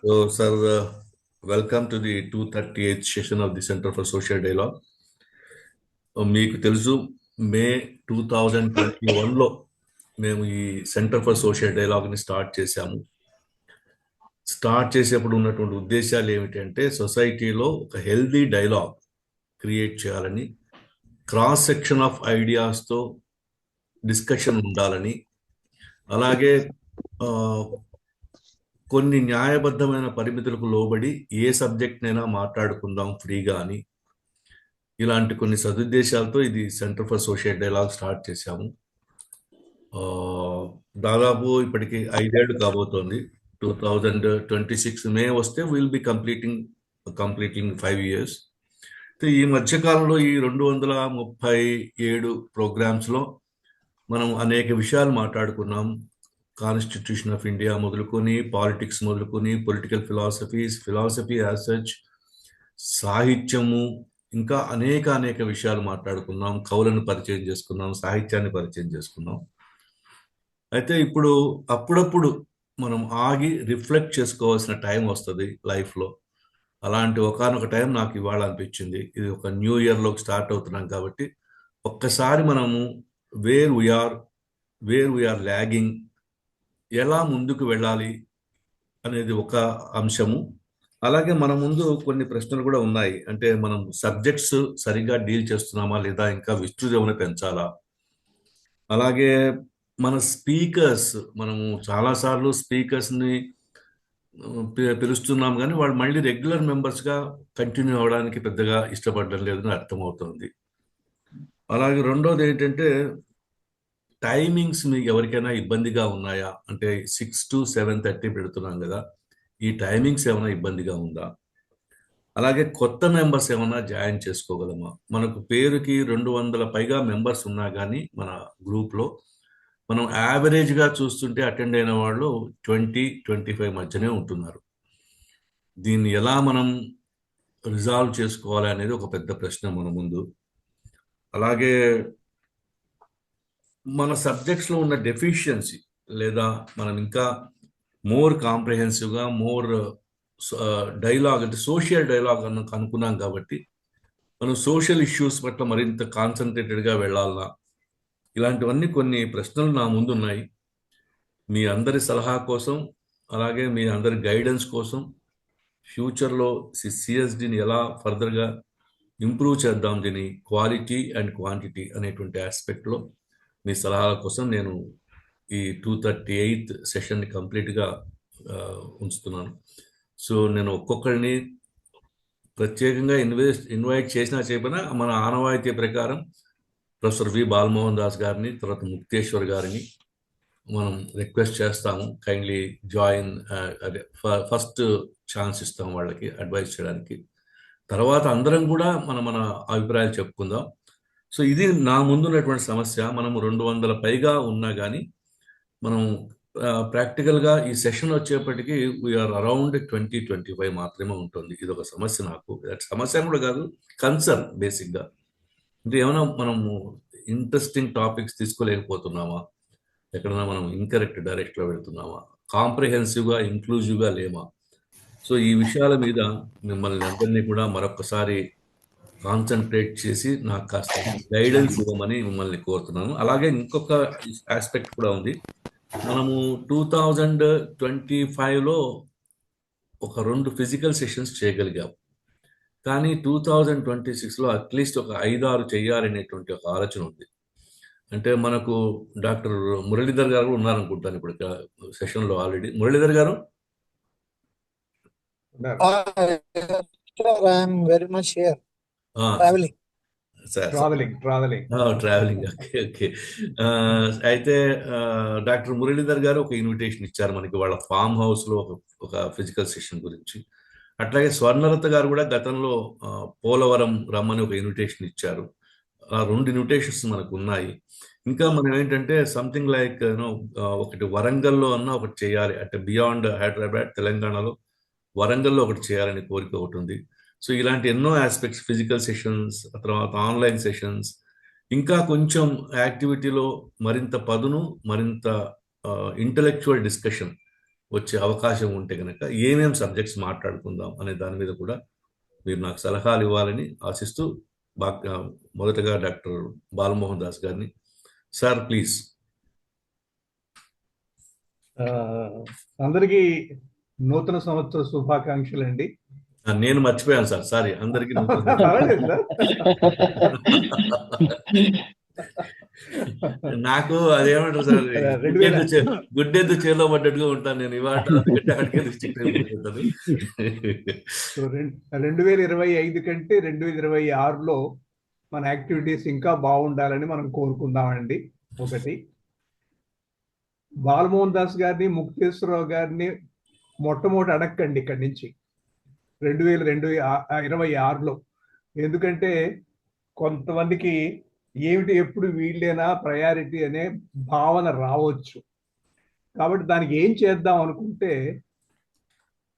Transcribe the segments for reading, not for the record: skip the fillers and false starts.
So, sir, welcome to the 238th session of the Center for Social Dialogue. మీకు తెలుసు మే 2021లో మేము ఈ centre for social డైలాగ్ని start చేశాము. Start చేసేప్పుడు ఉన్నటువంటి ఉద్దేశాలు ఏమిటంటే సొసైటీలో ఒక హెల్దీ డైలాగ్ క్రియేట్ చేయాలని, క్రాస్ సెక్షన్ ఆఫ్ ఐడియాస్తో డిస్కషన్ ఉండాలని, అలాగే కొన్ని న్యాయబద్ధమైన పరిమితులకు లోబడి ఏ సబ్జెక్ట్నైనా మాట్లాడుకుందాం ఫ్రీగా అని, ఇలాంటి కొన్ని సదుద్దేశాలతో ఇది centre for social dialogue start చేశాము. దాదాపు ఇప్పటికి 5 ఏళ్ళు కాబోతోంది. 2026 మే వస్తే విల్ బి కంప్లీటింగ్ 5 years. ఈ మధ్యకాలంలో ఈ 237 ప్రోగ్రామ్స్లో మనం అనేక విషయాలు మాట్లాడుకున్నాం. కాన్స్టిట్యూషన్ ఆఫ్ ఇండియా మొదలుకొని, పాలిటిక్స్ మొదలుకొని, పొలిటికల్ ఫిలాసఫీ యాజ్ సచ్, సాహిత్యము, ఇంకా అనేక విషయాలు మాట్లాడుకున్నాం. కవులను పరిచయం చేసుకున్నాం, సాహిత్యాన్ని పరిచయం చేసుకున్నాం. అయితే ఇప్పుడు అప్పుడప్పుడు మనం ఆగి రిఫ్లెక్ట్ చేసుకోవాల్సిన టైం వస్తుంది లైఫ్లో. అలాంటి ఒకానొక టైం నాకు ఇవాళ అనిపించింది. ఇది ఒక న్యూ ఇయర్లోకి స్టార్ట్ అవుతున్నాం కాబట్టి ఒక్కసారి మనము వేర్ వీఆర్ ల్యాగింగ్, ఎలా ముందుకు వెళ్ళాలి అనేది ఒక అంశము. అలాగే మన ముందు కొన్ని ప్రశ్నలు కూడా ఉన్నాయి. అంటే మనం సబ్జెక్ట్స్ సరిగ్గా డీల్ చేస్తున్నామా లేదా, ఇంకా విస్తృతమైన పెంచాలా. అలాగే మన స్పీకర్స్, మనము చాలాసార్లు స్పీకర్స్ని పిలుస్తున్నాం కానీ వాళ్ళు మళ్ళీ రెగ్యులర్ మెంబర్స్గా కంటిన్యూ అవ్వడానికి పెద్దగా ఇష్టపడడం లేదని అర్థమవుతుంది. అలాగే రెండోది ఏంటంటే టైమింగ్స్ మీకు ఎవరికైనా ఇబ్బందిగా ఉన్నాయా అంటే 6 to 7:30 పెడుతున్నాం కదా, ఈ టైమింగ్స్ ఏమైనా ఇబ్బందిగా ఉందా? అలాగే కొత్త మెంబర్స్ ఏమైనా జాయిన్ చేసుకోగలమా? మనకు పేరుకి 200 పైగా మెంబర్స్ ఉన్నా కానీ మన గ్రూప్లో మనం యావరేజ్గా చూస్తుంటే అటెండ్ అయిన వాళ్ళు 20-25 మధ్యనే ఉంటున్నారు. దీన్ని ఎలా మనం రిజాల్వ్ చేసుకోవాలి అనేది ఒక పెద్ద ప్రశ్న మన ముందు. అలాగే మన సబ్జెక్ట్స్లో ఉన్న డెఫిషియన్సీ, లేదా మనం ఇంకా మోర్ కాంప్రహెన్సివ్గా, మోర్ డైలాగ్ అంటే సోషల్ డైలాగ్ అనుకున్నాం కాబట్టి మనం సోషల్ ఇష్యూస్ పట్ల మరింత కాన్సన్ట్రేటెడ్గా వెళ్ళాలన్నా, ఇలాంటివన్నీ కొన్ని ప్రశ్నలు నా ముందు ఉన్నాయి. మీ అందరి సలహా కోసం, అలాగే మీ అందరి గైడెన్స్ కోసం, ఫ్యూచర్లో సిఎస్డిని ఎలా ఫర్దర్గా ఇంప్రూవ్ చేద్దాం, దీని క్వాలిటీ అండ్ క్వాంటిటీ అనేటువంటి ఆస్పెక్ట్లో మీ సలహాల కోసం నేను ఈ 238th సెషన్ని కంప్లీట్గా ఉంచుతున్నాను. సో నేను ఒక్కొక్కరిని ప్రత్యేకంగా ఇన్వైట్ చేసినా చేయకపోయినా మన ఆనవాయితీ ప్రకారం ప్రొఫెసర్ వి బాలమోహన్ దాస్ గారిని, తర్వాత ముక్తేశ్వర్ గారిని మనం రిక్వెస్ట్ చేస్తాము. కైండ్లీ జాయిన్, అదే ఫస్ట్ ఛాన్స్ ఇస్తాం వాళ్ళకి అడ్వైస్ చేయడానికి. తర్వాత అందరం కూడా మన అభిప్రాయాలు చెప్పుకుందాం. సో ఇది నా ముందున్నటువంటి సమస్య. మనము 200 పైగా ఉన్నా కానీ మనం ప్రాక్టికల్గా ఈ సెషన్ వచ్చేప్పటికీ వీఆర్ అరౌండ్ 20-25 మాత్రమే ఉంటుంది. ఇది ఒక సమస్య నాకు. సమస్య కూడా కాదు, కన్సర్న్ బేసిక్గా. అంటే ఏమైనా మనము ఇంట్రెస్టింగ్ టాపిక్స్ తీసుకోలేకపోతున్నామా, ఎక్కడైనా మనం ఇన్కరెక్ట్ డైరెక్షన్లో వెళ్తున్నామా, కాంప్రిహెన్సివ్గా ఇంక్లూజివ్గా లేమా? సో ఈ విషయాల మీద మిమ్మల్ని అందరినీ కూడా మరొకసారి కాన్సన్ట్రేట్ చేసి నాకు కాస్త గైడెన్స్ ఇవ్వమని మిమ్మల్ని కోరుతున్నాను. అలాగే ఇంకొక ఆస్పెక్ట్ కూడా ఉంది. మనము 2025లో ఒక 2 ఫిజికల్ సెషన్స్ చేయగలిగాం, కానీ 2026లో అట్లీస్ట్ ఒక 5-6 చేయాలనేటువంటి ఒక ఆలోచన ఉంది. అంటే మనకు డాక్టర్ మురళీధర్ గారు ఉన్నారనుకుంటాను ఇప్పుడు సెషన్లో ఆల్రెడీ. మురళీధర్ గారు, ట్రావెలింగ్. ఓకే. అయితే డాక్టర్ మురళీధర్ గారు ఒక ఇన్విటేషన్ ఇచ్చారు మనకి, వాళ్ళ ఫామ్ హౌస్లో ఒక ఫిజికల్ సెషన్ గురించి. అట్లాగే స్వర్ణలత గారు కూడా గతంలో పోలవరం రమ్మని ఒక ఇన్విటేషన్ ఇచ్చారు. ఆ 2 ఇన్విటేషన్స్ మనకు ఉన్నాయి. ఇంకా మనం ఏంటంటే సంథింగ్ లైక్ ఒకటి వరంగల్లో ఒకటి చేయాలి, అంటే బియాండ్ హైదరాబాద్, తెలంగాణలో వరంగల్లో ఒకటి చేయాలని కోరిక ఒకటి ఉంది. సో ఇలాంటి ఎన్నో ఆస్పెక్ట్స్, ఫిజికల్ సెషన్స్, తర్వాత ఆన్లైన్ సెషన్స్, ఇంకా కొంచెం యాక్టివిటీలో మరింత పదును, మరింత ఇంటలెక్చువల్ డిస్కషన్ వచ్చే అవకాశం ఉంటే కనుక ఏమేం సబ్జెక్ట్స్ మాట్లాడుకుందాం అనే దాని మీద కూడా మీరు నాకు సలహాలు ఇవ్వాలని ఆశిస్తూ బాగా మొదటగా డాక్టర్ బాలమోహన్ దాస్ గారిని, సార్ ప్లీజ్. అందరికీ నూతన సంవత్సర శుభాకాంక్షలు అండి. నేను మర్చిపోయాను సార్, సారీ. అందరికీ నాకు అదేమంటారు సార్, గుడ్డెద్దు చేలో పడ్డట్టుగా ఉంటాను నేను ఇవాళ. 2025 కంటే 2026లో మన యాక్టివిటీస్ ఇంకా బాగుండాలని మనం కోరుకుందామండి. ఒకటి, బాలమోహన్ దాస్ గారిని, ముక్తేశ్వరరావు గారిని మొట్టమొదటి అడక్కండి ఇక్కడి నుంచి 2026లో. ఎందుకంటే కొంతమందికి ఏమిటి ఎప్పుడు వీళ్ళేనా ప్రయారిటీ అనే భావన రావచ్చు. కాబట్టి దానికి ఏం చేద్దాం అనుకుంటే,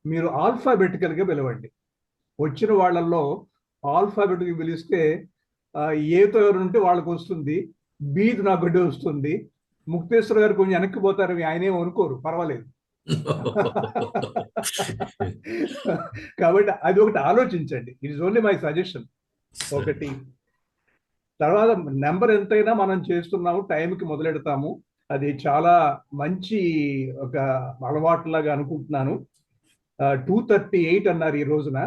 మీరు ఆల్ఫాబెటికల్గా పిలవండి. వచ్చిన వాళ్ళల్లో ఆల్ఫాబెటికల్ పిలిస్తే ఏతో ఎవరు ఉంటే వాళ్ళకి వస్తుంది, బీది నా బిడ్డ వస్తుంది. ముక్తేశ్వర గారు కొంచెం వెనక్కిపోతారు, ఆయనేం అనుకోరు, పర్వాలేదు. కాబట్టి అది ఒకటి ఆలోచించండి. It is only my suggestion. ఒకటి. తర్వాత నెంబర్ ఎంతైనా మనం చేస్తున్నాము, టైంకి మొదలెడతాము. అది చాలా మంచి ఒక అలవాటులాగా అనుకుంటున్నాను. 2:38 అన్నారు ఈ రోజున.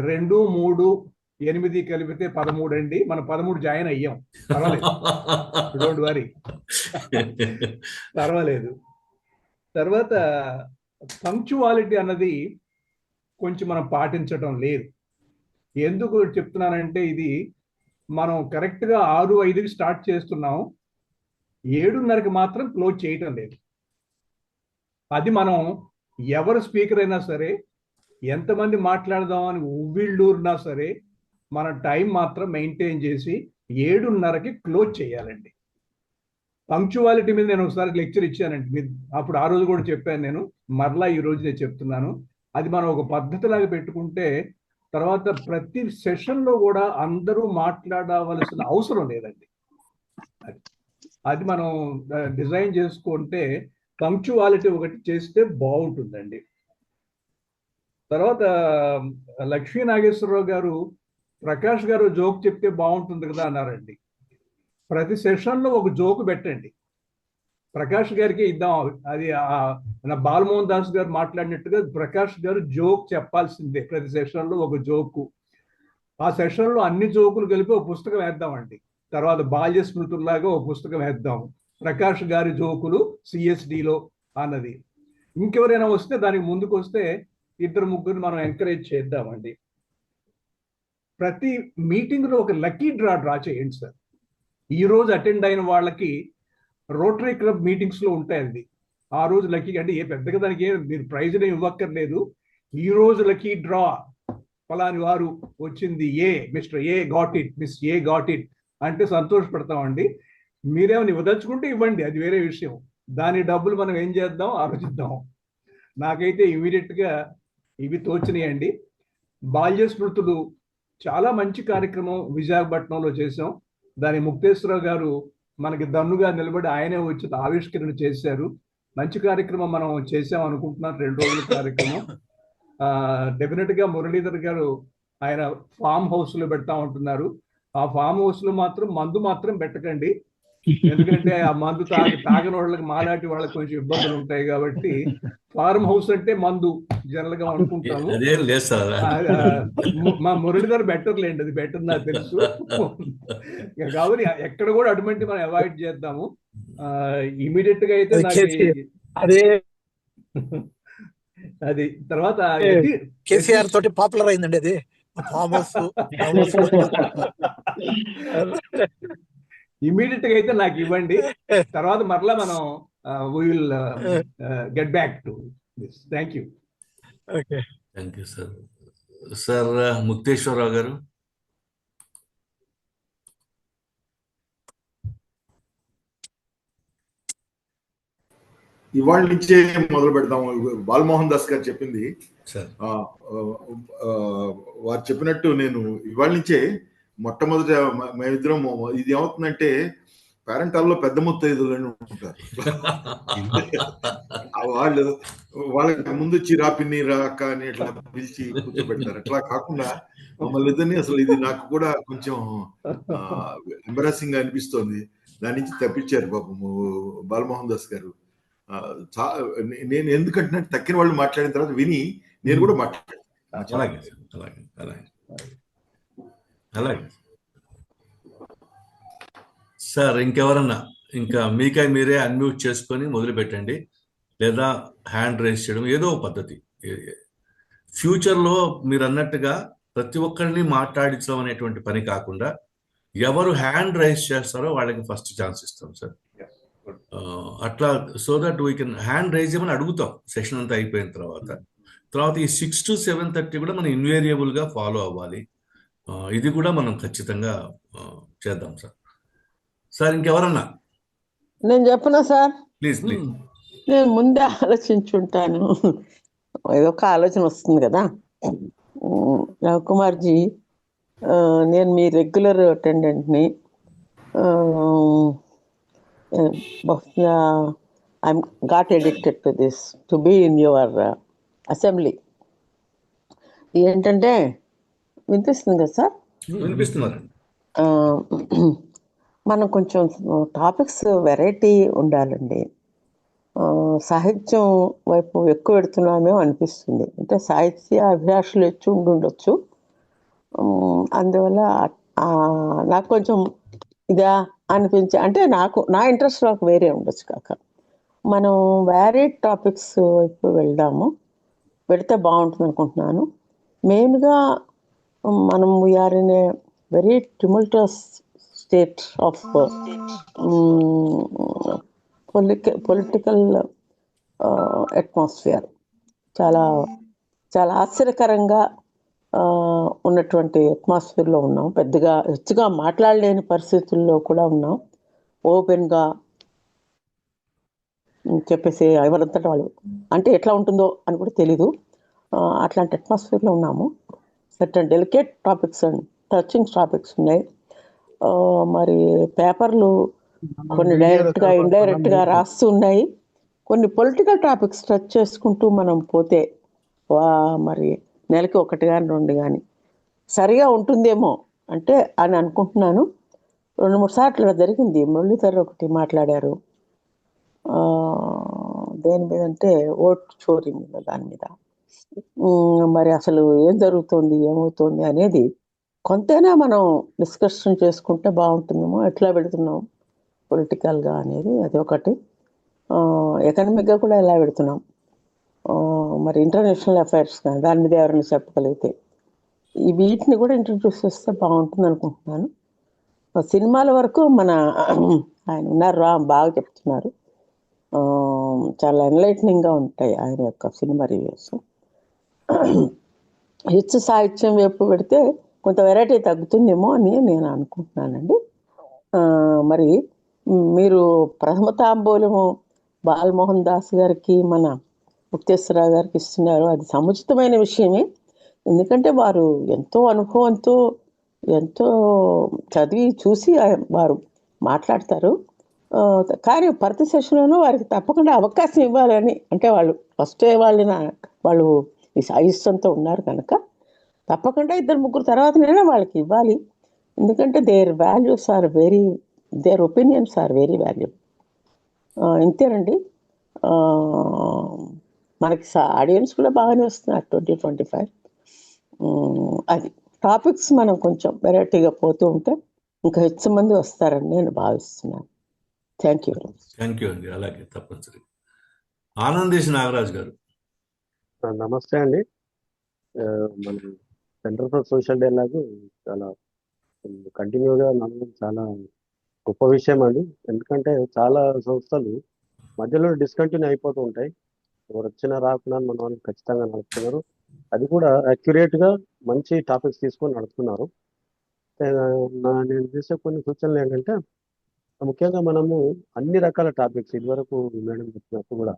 2, 3, 8 కలిపితే 13 అండి. మనం 13 జాయిన్ అయ్యాం, పర్వాలేదు. డోంట్ వరీ, పర్వాలేదు. తర్వాత పంక్చువాలిటీ అన్నది కొంచెం మనం పాటించడం లేదు. ఎందుకు చెప్తున్నానంటే, ఇది మనం కరెక్ట్గా 6:05కి స్టార్ట్ చేస్తున్నాం, 7:30కి మాత్రం క్లోజ్ చేయటం లేదు. అది మనం ఎవరు స్పీకర్ అయినా సరే, ఎంతమంది మాట్లాడదామని ఉవ్విళ్ళూరినా సరే, మన టైం మాత్రం మెయింటైన్ చేసి 7:30కి క్లోజ్ చేయాలండి. పంక్చువాలిటీ మీద నేను ఒకసారి లెక్చర్ ఇచ్చానండి, మీరు అప్పుడు ఆ రోజు కూడా చెప్పాను నేను, మరలా ఈ రోజు నేను చెప్తున్నాను. అది మనం ఒక పద్ధతిలాగా పెట్టుకుంటే తర్వాత ప్రతి సెషన్లో కూడా అందరూ మాట్లాడవలసిన అవసరం లేదండి. అది మనం డిజైన్ చేసుకుంటే పంక్చువాలిటీ ఒకటి చేస్తే బాగుంటుందండి. తర్వాత లక్ష్మీ నాగేశ్వరరావు గారు, ప్రకాష్ గారు జోక్ చెప్తే బాగుంటుంది కదా అన్నారండి. ప్రతి సెషన్లో ఒక జోకు పెట్టండి, ప్రకాష్ గారికి ఇద్దాం. అది బాలమోహన్ దాస్ గారు మాట్లాడినట్టుగా ప్రకాష్ గారు జోక్ చెప్పాల్సిందే. ప్రతి సెషన్లో ఒక జోకు. ఆ సెషన్లో అన్ని జోకులు కలిపి ఒక పుస్తకం వేద్దామండి. తర్వాత బాల్య స్మృతుల్లాగా ఒక పుస్తకం వేద్దాం, ప్రకాష్ గారి జోకులు సిఎస్డిలో అన్నది. ఇంకెవరైనా వస్తే దానికి ముందుకు వస్తే 2-3 మనం ఎంకరేజ్ చేద్దామండి. ప్రతి మీటింగ్లో ఒక లక్కీ డ్రా చేయండి సార్. ఈ రోజు అటెండ్ అయిన వాళ్ళకి రోటరీ క్లబ్ మీటింగ్స్లో ఉంటాయండి. ఆ రోజు లక్కీ, అంటే పెద్దగా దానికి మీరు ప్రైజ్లు ఇవ్వక్కర్లేదు. ఈ రోజు లక్కీ డ్రా ఫలాని వారు వచ్చింది, mister A got it, miss A got it అంటే సంతోషపడతామండి. మీరేమైనా ఇవ్వదలుచుకుంటే ఇవ్వండి, అది వేరే విషయం. దాని డబ్బులు మనం ఏం చేద్దాం ఆలోచిద్దాం. నాకైతే ఇమీడియట్గా ఇవి తోచినాయండి. బాల్య స్మృతులు చాలా మంచి కార్యక్రమం విశాఖపట్నంలో చేసాం. దాని ముక్తేశ్వరరావు గారు మనకి దన్నుగా నిలబడి ఆయనే వచ్చి ఆవిష్కరణ చేశారు. మంచి కార్యక్రమం మనం చేసాం అనుకుంటున్నాను, 2 రోజుల కార్యక్రమం. డెఫినెట్గా మురళీధర్ గారు ఆయన ఫామ్ హౌస్లో పెడతా ఉంటున్నారు. ఆ ఫామ్ హౌస్లో మాత్రం మందు మాత్రం పెట్టకండి, ఎందుకంటే ఆ మందు తాగని వాళ్ళకి, మాలాంటి వాళ్ళకి కొంచెం ఇబ్బందులు ఉంటాయి. కాబట్టి ఫార్మ్ హౌస్ అంటే మందు జనరల్ గా అనుకుంటాము. మా మురళీధర్ బెటర్ లేండి, అది బెటర్ నాకు తెలుసు. కాబట్టి ఎక్కడ కూడా అటువంటి మనం అవాయిడ్ చేద్దాము. ఇమీడియట్ గా అయితే అదే అది. తర్వాత కేసీఆర్ తోటి పాపులర్ అయిందండి అది ఫామ్ హౌస్. ఇమీడియట్ గా అయితే నాకు ఇవ్వండి, తర్వాత మరలా మనం we will get back to this. Thank you. Okay. Thank you, sir. Sir, Mukteswararao గారు. ఇవాళ నుంచే మొదలు పెడదాం. బాలమోహన్ దాస్ గారు చెప్పింది, వారు చెప్పినట్టు నేను ఇవాళ నుంచే మొట్టమొదట మేమిద్దరం, ఇది ఏమవుతుందంటే పేరెంట్ హాల్లో పెద్ద ముత్తైదులు అని ఉంటారు. వాళ్ళు వాళ్ళకి ముందు వచ్చి రా పిన్ని రా అక్క అని ఇట్లా పిలిచి కూర్చోబెడతారు. అట్లా కాకుండా మమ్మల్ని ఇద్దరిని అసలు ఇది నాకు కూడా కొంచెం ఎంబరాసింగ్ గా అనిపిస్తోంది. దాని నుంచి తప్పించారు పాపము బాలమోహన్ దాస్ గారు. నేను ఎందుకంటే తక్కిన వాళ్ళు మాట్లాడిన తర్వాత విని నేను కూడా మాట్లాడాను. అలాగే అలాగే అలాగే అలాగే సార్. ఇంకెవరన్నా ఇంకా మీకై మీరే అన్మ్యూట్ చేసుకొని మొదలు పెట్టండి, లేదా హ్యాండ్ రైజ్ చేయడం ఏదో పద్ధతి. ఫ్యూచర్లో మీరు అన్నట్టుగా ప్రతి ఒక్కరిని మాట్లాడించడం అనేటువంటి పని కాకుండా ఎవరు హ్యాండ్ రైజ్ చేస్తారో వాళ్ళకి ఫస్ట్ ఛాన్స్ ఇస్తాం సార్. అట్లా so that we can hand raise చేయమని అడుగుతాం సెషన్ అంతా అయిపోయిన తర్వాత ఈ 6 to 7:30 కూడా మనం ఇన్వేరియబుల్గా ఫాలో అవ్వాలి. ఇది కూడా మనం ఖచ్చితంగా చేద్దాం సార్. సార్ ఇంకెవరన్నా నేను చెప్పనా సార్? Please please. నేను ముందే ఆలోచించుంటాను, ఏదో ఒక ఆలోచన వస్తుంది కదా. రవికుమార్జీ, నేను మీ రెగ్యులర్ అటెండెంట్ని. బహుశా I got addicted to this to be in your assembly. ఏంటంటే వినిపిస్తుంది కదా సార్? వినిపిస్తున్నారండి. మనం కొంచెం టాపిక్స్ వెరైటీ ఉండాలండి. సాహిత్యం వైపు ఎక్కువ పెడుతున్నామేమో అనిపిస్తుంది. అంటే సాహిత్య అభిలాషలు ఎక్కువ ఉండొచ్చు. అందువల్ల నాకు కొంచెం ఇదా అనిపించి, అంటే నా ఇంట్రెస్ట్ నాకు వేరే ఉండొచ్చు కాక మనం వేరే టాపిక్స్ వైపు వెళితే బాగుంటుంది అనుకుంటున్నాను. మెయిన్గా మనం we are in a very tumultuous state of political atmosphere. చాలా చాలా ఆశ్చర్యకరంగా ఉన్నటువంటి అట్మాస్ఫియర్లో ఉన్నాం. పెద్దగా హెచ్చుగా మాట్లాడలేని పరిస్థితుల్లో కూడా ఉన్నాం. ఓపెన్గా చెప్పేసి ఎవరంతటా వాళ్ళు అంటే ఎట్లా ఉంటుందో అని కూడా తెలీదు. అట్లాంటి అట్మాస్ఫియర్లో ఉన్నాము. Certain delicate topics and touching topics ఉన్నాయి. మరి పేపర్లు కొన్ని డైరెక్ట్గా ఇండైరెక్ట్గా రాస్తూ ఉన్నాయి. కొన్ని పొలిటికల్ టాపిక్స్ టచ్ చేసుకుంటూ మనం పోతే మరి నెలకి 1 కానీ 2 కానీ సరిగా ఉంటుందేమో అంటే అని అనుకుంటున్నాను. 2-3 సార్లు జరిగింది. మురళీధర్ ఒకటి మాట్లాడారు, దేని మీద అంటే ఓట్ చోరీ మీద, దాని మీద. మరి అసలు ఏం జరుగుతుంది, ఏమవుతుంది అనేది కొంతైనా మనం డిస్కషన్ చేసుకుంటే బాగుంటుందేమో. ఎట్లా పెడుతున్నాం పొలిటికల్గా అనేది అది ఒకటి. ఎకనామిక్గా కూడా ఎలా పెడుతున్నాం, మరి ఇంటర్నేషనల్ అఫైర్స్ కానీ దాని మీద ఎవరైనా చెప్పగలిగితే ఈ వీటిని కూడా ఇంట్రడ్యూస్ చేస్తే బాగుంటుంది అనుకుంటున్నాను. సినిమాల వరకు మన ఆయన ఉన్నారు, బాగా చెప్తున్నారు. చాలా ఎన్లైటనింగ్గా ఉంటాయి ఆయన యొక్క సినిమా రివ్యూస్. హిట్స్ సాహిత్యం వైపు పెడితే కొంత వెరైటీ తగ్గుతుందేమో అని నేను అనుకుంటున్నానండి. మరి మీరు ప్రథమ తాంబూలము బాలమోహన్ దాస్ గారికి, మన ముక్తేశ్వరరావు గారికి ఇస్తున్నారు. అది సముచితమైన విషయమే. ఎందుకంటే వారు ఎంతో అనుభవంతో, ఎంతో చదివి చూసి వారు మాట్లాడతారు. కానీ ప్రతి సెషన్లోనూ వారికి తప్పకుండా అవకాశం ఇవ్వాలని, అంటే వాళ్ళు ఫస్టే వాళ్ళు ఈ సాహిత్యంతో ఉన్నారు కనుక తప్పకుండా 2-3 తర్వాతనైనా వాళ్ళకి ఇవ్వాలి. ఎందుకంటే their opinions are very valuable. ఇంతేనండి. మనకి ఆడియన్స్ కూడా బాగానే వస్తున్నారు 20-25. అది టాపిక్స్ మనం కొంచెం వెరైటీగా పోతూ ఉంటే ఇంకా ಹೆಚ್ಚು మంది వస్తారని నేను భావిస్తున్నాను. థ్యాంక్ యూ అండి. అలాగే తప్పనిసరి. ఆనందేశ్ నాగరాజు గారు. నమస్తే అండి. మన సెంటర్ ఫర్ సోషల్ డైలాగ్ చాలా కంటిన్యూగా నడవడం చాలా గొప్ప విషయం అండి. ఎందుకంటే చాలా సంస్థలు మధ్యలో డిస్కంటిన్యూ అయిపోతూ ఉంటాయి. ఎవరు వచ్చినా రాకుండా మన వాళ్ళు ఖచ్చితంగా నడుపుతున్నారు. అది కూడా అక్యురేట్గా మంచి టాపిక్స్ తీసుకొని నడుపుతున్నారు. నేను చేసే కొన్ని సూచనలు ఏంటంటే, ముఖ్యంగా మనము అన్ని రకాల టాపిక్స్ ఇదివరకు మేడం చెప్పినప్పుడు కూడా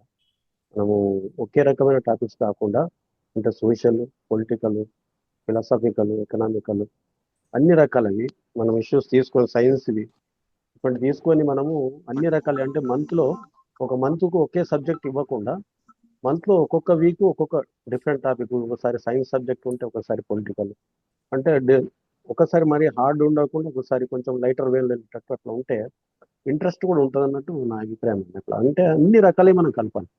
మనము ఒకే రకమైన టాపిక్స్ కాకుండా అంటే సోషల్, పొలిటికల్, ఫిలాసఫికల్, ఎకనామికల్ అన్ని రకాలవి మనం ఇష్యూస్ తీసుకొని సైన్స్వి ఇప్పుడు తీసుకొని మనము అన్ని రకాల అంటే మంత్లో ఒక మంత్కు ఒకే సబ్జెక్ట్ ఇవ్వకుండా మంత్లో ఒక్కొక్క వీక్ ఒక్కొక్క డిఫరెంట్ టాపిక్, ఒకసారి సైన్స్ సబ్జెక్ట్ ఉంటే ఒకసారి పొలిటికల్, అంటే ఒకసారి మరి హార్డ్ ఉండకుండా ఒకసారి కొంచెం లైటర్ వెళ్ళేటట్టు అట్లా ఉంటే ఇంట్రెస్ట్ కూడా ఉంటుంది అన్నట్టు నా అభిప్రాయం. అట్లా అంటే అన్ని రకాలే మనం కలపాలి.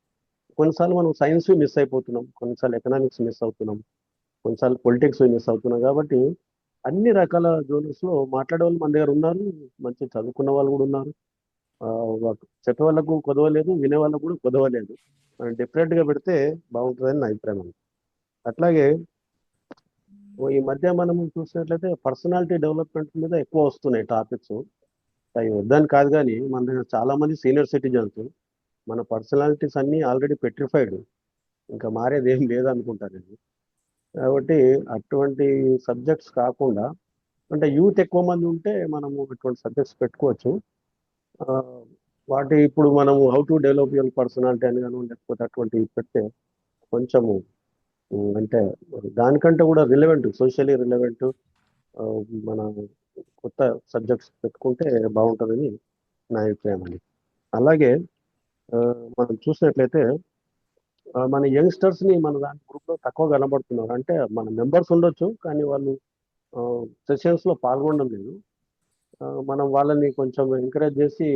కొన్నిసార్లు మనం సైన్స్ మిస్ అయిపోతున్నాం, కొన్నిసార్లు ఎకనామిక్స్ మిస్ అవుతున్నాం, కొన్నిసార్లు పొలిటిక్స్ మిస్ అవుతున్నాం. కాబట్టి అన్ని రకాల జోనర్స్లో మాట్లాడే వాళ్ళు మన దగ్గర ఉన్నారు, మంచి చదువుకున్న వాళ్ళు కూడా ఉన్నారు. చెప్పే వాళ్ళకు కొదవలేదు, వినే వాళ్ళకు కూడా కొదవలేదు. మనం డిఫరెంట్గా పెడితే బాగుంటుందని నా అభిప్రాయం. అట్లాగే ఈ మధ్య మనం చూసినట్లయితే పర్సనాలిటీ డెవలప్మెంట్ మీద ఎక్కువ వస్తున్నాయి టాపిక్స్. అవి వద్దని కాదు, కానీ మన దగ్గర చాలా మంది సీనియర్ సిటిజన్స్ మన పర్సనాలిటీస్ అన్నీ ఆల్రెడీ పెట్రిఫైడ్, ఇంకా మారేది ఏం లేదనుకుంటాను నేను. కాబట్టి అటువంటి సబ్జెక్ట్స్ కాకుండా, అంటే యూత్ ఎక్కువ మంది ఉంటే మనము అటువంటి సబ్జెక్ట్స్ పెట్టుకోవచ్చు. వాటి ఇప్పుడు మనము how to develop your personality అని కానీ లేకపోతే అటువంటివి పెడితే కొంచెము అంటే దానికంటే కూడా రిలవెంట్, సోషల్లీ రిలవెంట్ మన కొత్త సబ్జెక్ట్స్ పెట్టుకుంటే బాగుంటుందని నా అభిప్రాయం అండి. అలాగే మనం చూసినట్లయితే మన యంగ్స్టర్స్ని మన దాని గ్రూప్లో తక్కువ కనబడుతున్నారు. అంటే మన మెంబర్స్ ఉండొచ్చు, కానీ వాళ్ళు సెషన్స్లో పాల్గొనడం లేదు. మనం వాళ్ళని కొంచెం ఎంకరేజ్ చేసి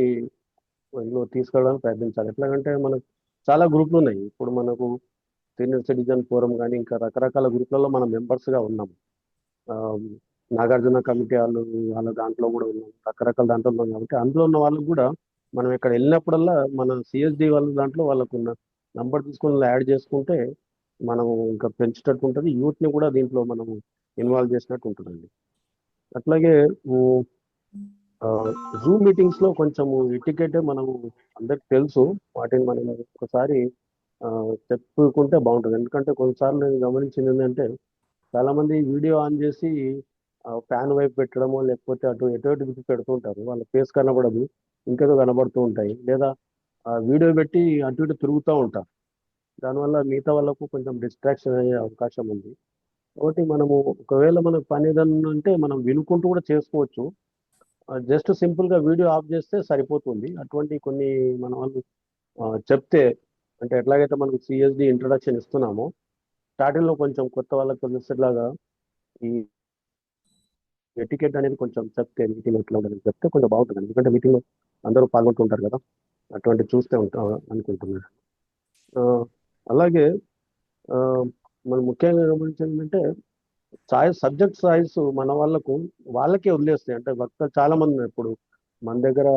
తీసుకెళ్ళడానికి ప్రయత్నించాలి. ఎట్లాగంటే మనకు చాలా గ్రూపులు ఉన్నాయి. ఇప్పుడు మనకు సీనియర్ సిటిజన్ ఫోరం కానీ ఇంకా రకరకాల గ్రూప్లలో మనం మెంబర్స్గా ఉన్నాం. నాగార్జున కమిటీ వాళ్ళ దాంట్లో కూడా ఉన్నాం, రకరకాల దాంట్లో ఉన్నాం. కాబట్టి అందులో ఉన్న వాళ్ళకు కూడా మనం ఇక్కడ వెళ్ళినప్పుడల్లా మన సిఎస్డి వాళ్ళ దాంట్లో వాళ్ళకున్న నంబర్ తీసుకొని యాడ్ చేసుకుంటే మనం ఇంకా పెంచేటట్టు ఉంటుంది, యూత్ని కూడా దీంట్లో మనం ఇన్వాల్వ్ చేసినట్టు ఉంటుందండి. అట్లాగే జూమ్ మీటింగ్స్లో కొంచెం ఇటికెట్ మనము అందరికి తెలుసు, వాటిని మనం ఒకసారి చెప్పుకుంటే బాగుంటుంది. ఎందుకంటే కొన్నిసార్లు నేను గమనించింది ఏంటంటే చాలామంది వీడియో ఆన్ చేసి ఫ్యాన్ వైపు పెట్టడమో లేకపోతే అటు ఎటు పెడుతుంటారు, వాళ్ళ ఫేస్ కనబడదు, ఇంకేదో కనబడుతూ ఉంటాయి, లేదా వీడియో పెట్టి అటు ఇటు తిరుగుతూ ఉంటారు. దానివల్ల మిగతా వాళ్ళకు కొంచెం డిస్ట్రాక్షన్ అయ్యే అవకాశం ఉంది. కాబట్టి మనము ఒకవేళ మనకు పని ఏదన్నా అంటే మనం వినుకుంటూ కూడా చేసుకోవచ్చు. జస్ట్ సింపుల్గా వీడియో ఆఫ్ చేస్తే సరిపోతుంది. అటువంటి కొన్ని మన వాళ్ళు చెప్తే, అంటే ఎట్లాగైతే మనకు సిఎస్డి ఇంట్రడక్షన్ ఇస్తున్నామో స్టార్టింగ్లో కొంచెం కొత్త వాళ్ళకి తెలిసేలాగా ఈ ఎటికెట్ అనేది కొంచెం చెప్తే, మీటింగ్ ఎట్లా ఉండాలని చెప్తే కొంచెం బాగుంటుంది. ఎందుకంటే మీటింగ్లో అందరూ పాల్గొంటుంటారు కదా, అటువంటి చూస్తే అనుకుంటున్నాను. అలాగే మనం ముఖ్యంగా గమనించింది అంటే సబ్జెక్ట్ చాయిస్ మన వాళ్ళకే వదిలేస్తాయి. అంటే వక్తలు చాలా మంది ఉన్నారు ఇప్పుడు మన దగ్గర,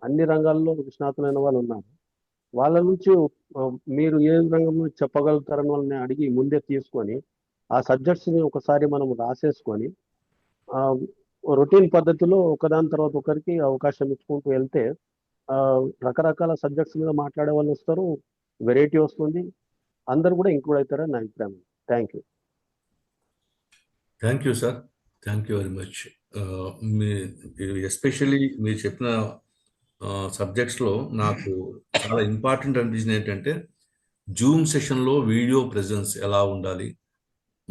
అన్ని రంగాల్లో నిష్ణాతులైన వాళ్ళు ఉన్నారు. వాళ్ళ నుంచి మీరు ఏ రంగంలో చెప్పగలుగుతారని వాళ్ళని అడిగి ముందే తీసుకొని ఆ సబ్జెక్ట్స్ని ఒకసారి మనం రాసేసుకొని రొటీన్ పద్ధతిలో ఒకదాని తర్వాత ఒకరికి అవకాశం ఇచ్చుకుంటూ వెళ్తే రకరకాల సబ్జెక్ట్స్ మీద మాట్లాడే వాళ్ళు వస్తారు, వెరైటీ వస్తుంది, అందరు కూడా ఇంక్లూడ్ అవుతారని నా అభిప్రాయం. Thank you sir, thank you very much. Especially మీరు చెప్పిన సబ్జెక్ట్స్లో నాకు చాలా ఇంపార్టెంట్ అనిపించింది ఏంటంటే జూమ్ సెషన్లో వీడియో ప్రెజెన్స్ ఎలా ఉండాలి,